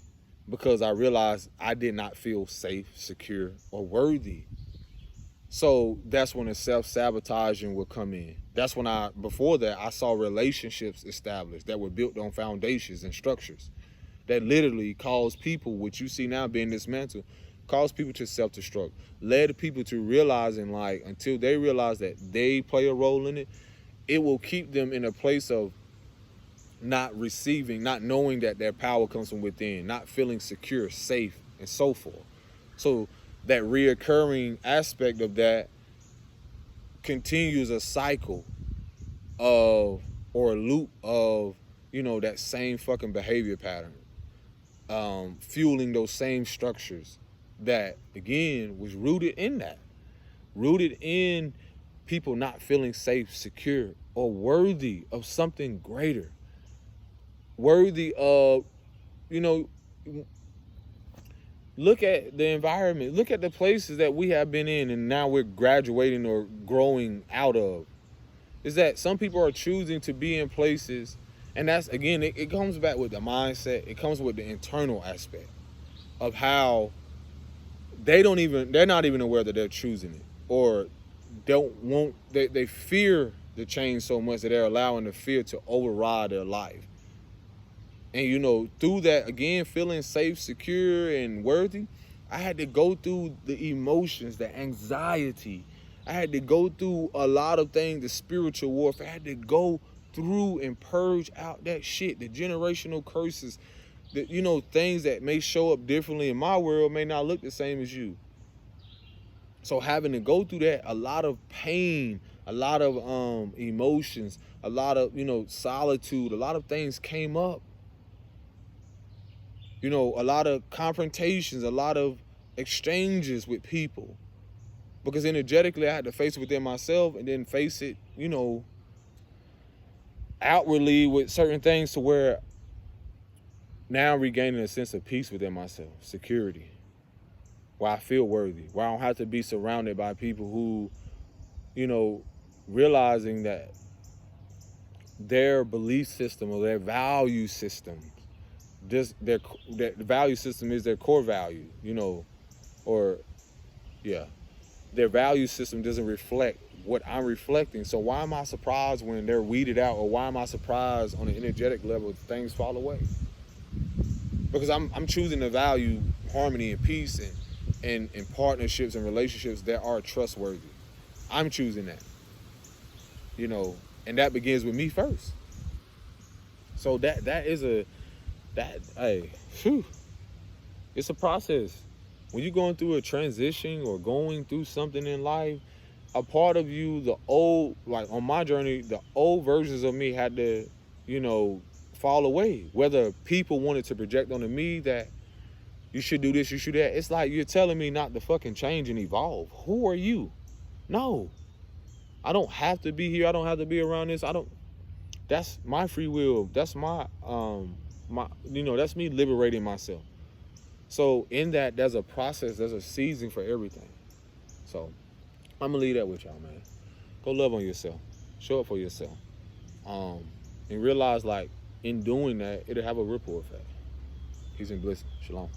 because I realized I did not feel safe, secure, or worthy. So that's when the self-sabotaging would come in. That's when before that, I saw relationships established that were built on foundations and structures that literally caused people, which you see now being dismantled, caused people to self-destruct, led people to realizing, like, until they realize that they play a role in it, it will keep them in a place of not receiving, not knowing that their power comes from within, not feeling secure, safe, and so forth. So that reoccurring aspect of that continues a cycle of, or a loop of, that same fucking behavior pattern, fueling those same structures that, again, was rooted in people not feeling safe, secure, or worthy of something greater, worthy of, look at the environment, look at the places that we have been in and now we're graduating or growing out of, is that some people are choosing to be in places, and that's, again, it comes back with the mindset, it comes with the internal aspect of how they're not even aware that they're choosing it, or they fear the change so much that they're allowing the fear to override their life. And through that, again, feeling safe, secure, and worthy, I had to go through the emotions, the anxiety. I had to go through a lot of things, the spiritual warfare. I had to go through and purge out that shit, the generational curses, the, things that may show up differently in my world may not look the same as you. So having to go through that, a lot of pain, a lot of emotions, a lot of, solitude, a lot of things came up. A lot of confrontations, a lot of exchanges with people. Because energetically, I had to face it within myself and then face it, outwardly with certain things, to where now I'm regaining a sense of peace within myself, security, where I feel worthy, where I don't have to be surrounded by people who, realizing that their belief system or their value system, their value system is their core value, their value system doesn't reflect what I'm reflecting. So why am I surprised when they're weeded out, or why am I surprised on an energetic level things fall away? Because I'm choosing to value harmony and peace and partnerships and relationships that are trustworthy. I'm choosing that, and that begins with me first. So it's a process. When you're going through a transition or going through something in life, a part of you, the old, like on my journey, the old versions of me had to, fall away. Whether people wanted to project onto me that you should do this, you should do that. It's like you're telling me not to fucking change and evolve. Who are you? No. I don't have to be here. I don't have to be around this. That's my free will. That's my that's me liberating myself. So in that, there's a process, there's a season for everything. So I'm gonna leave that with y'all, man. Go love on yourself. Show up for yourself. And realize, like, in doing that, it'll have a ripple effect. Peace and bliss. Shalom.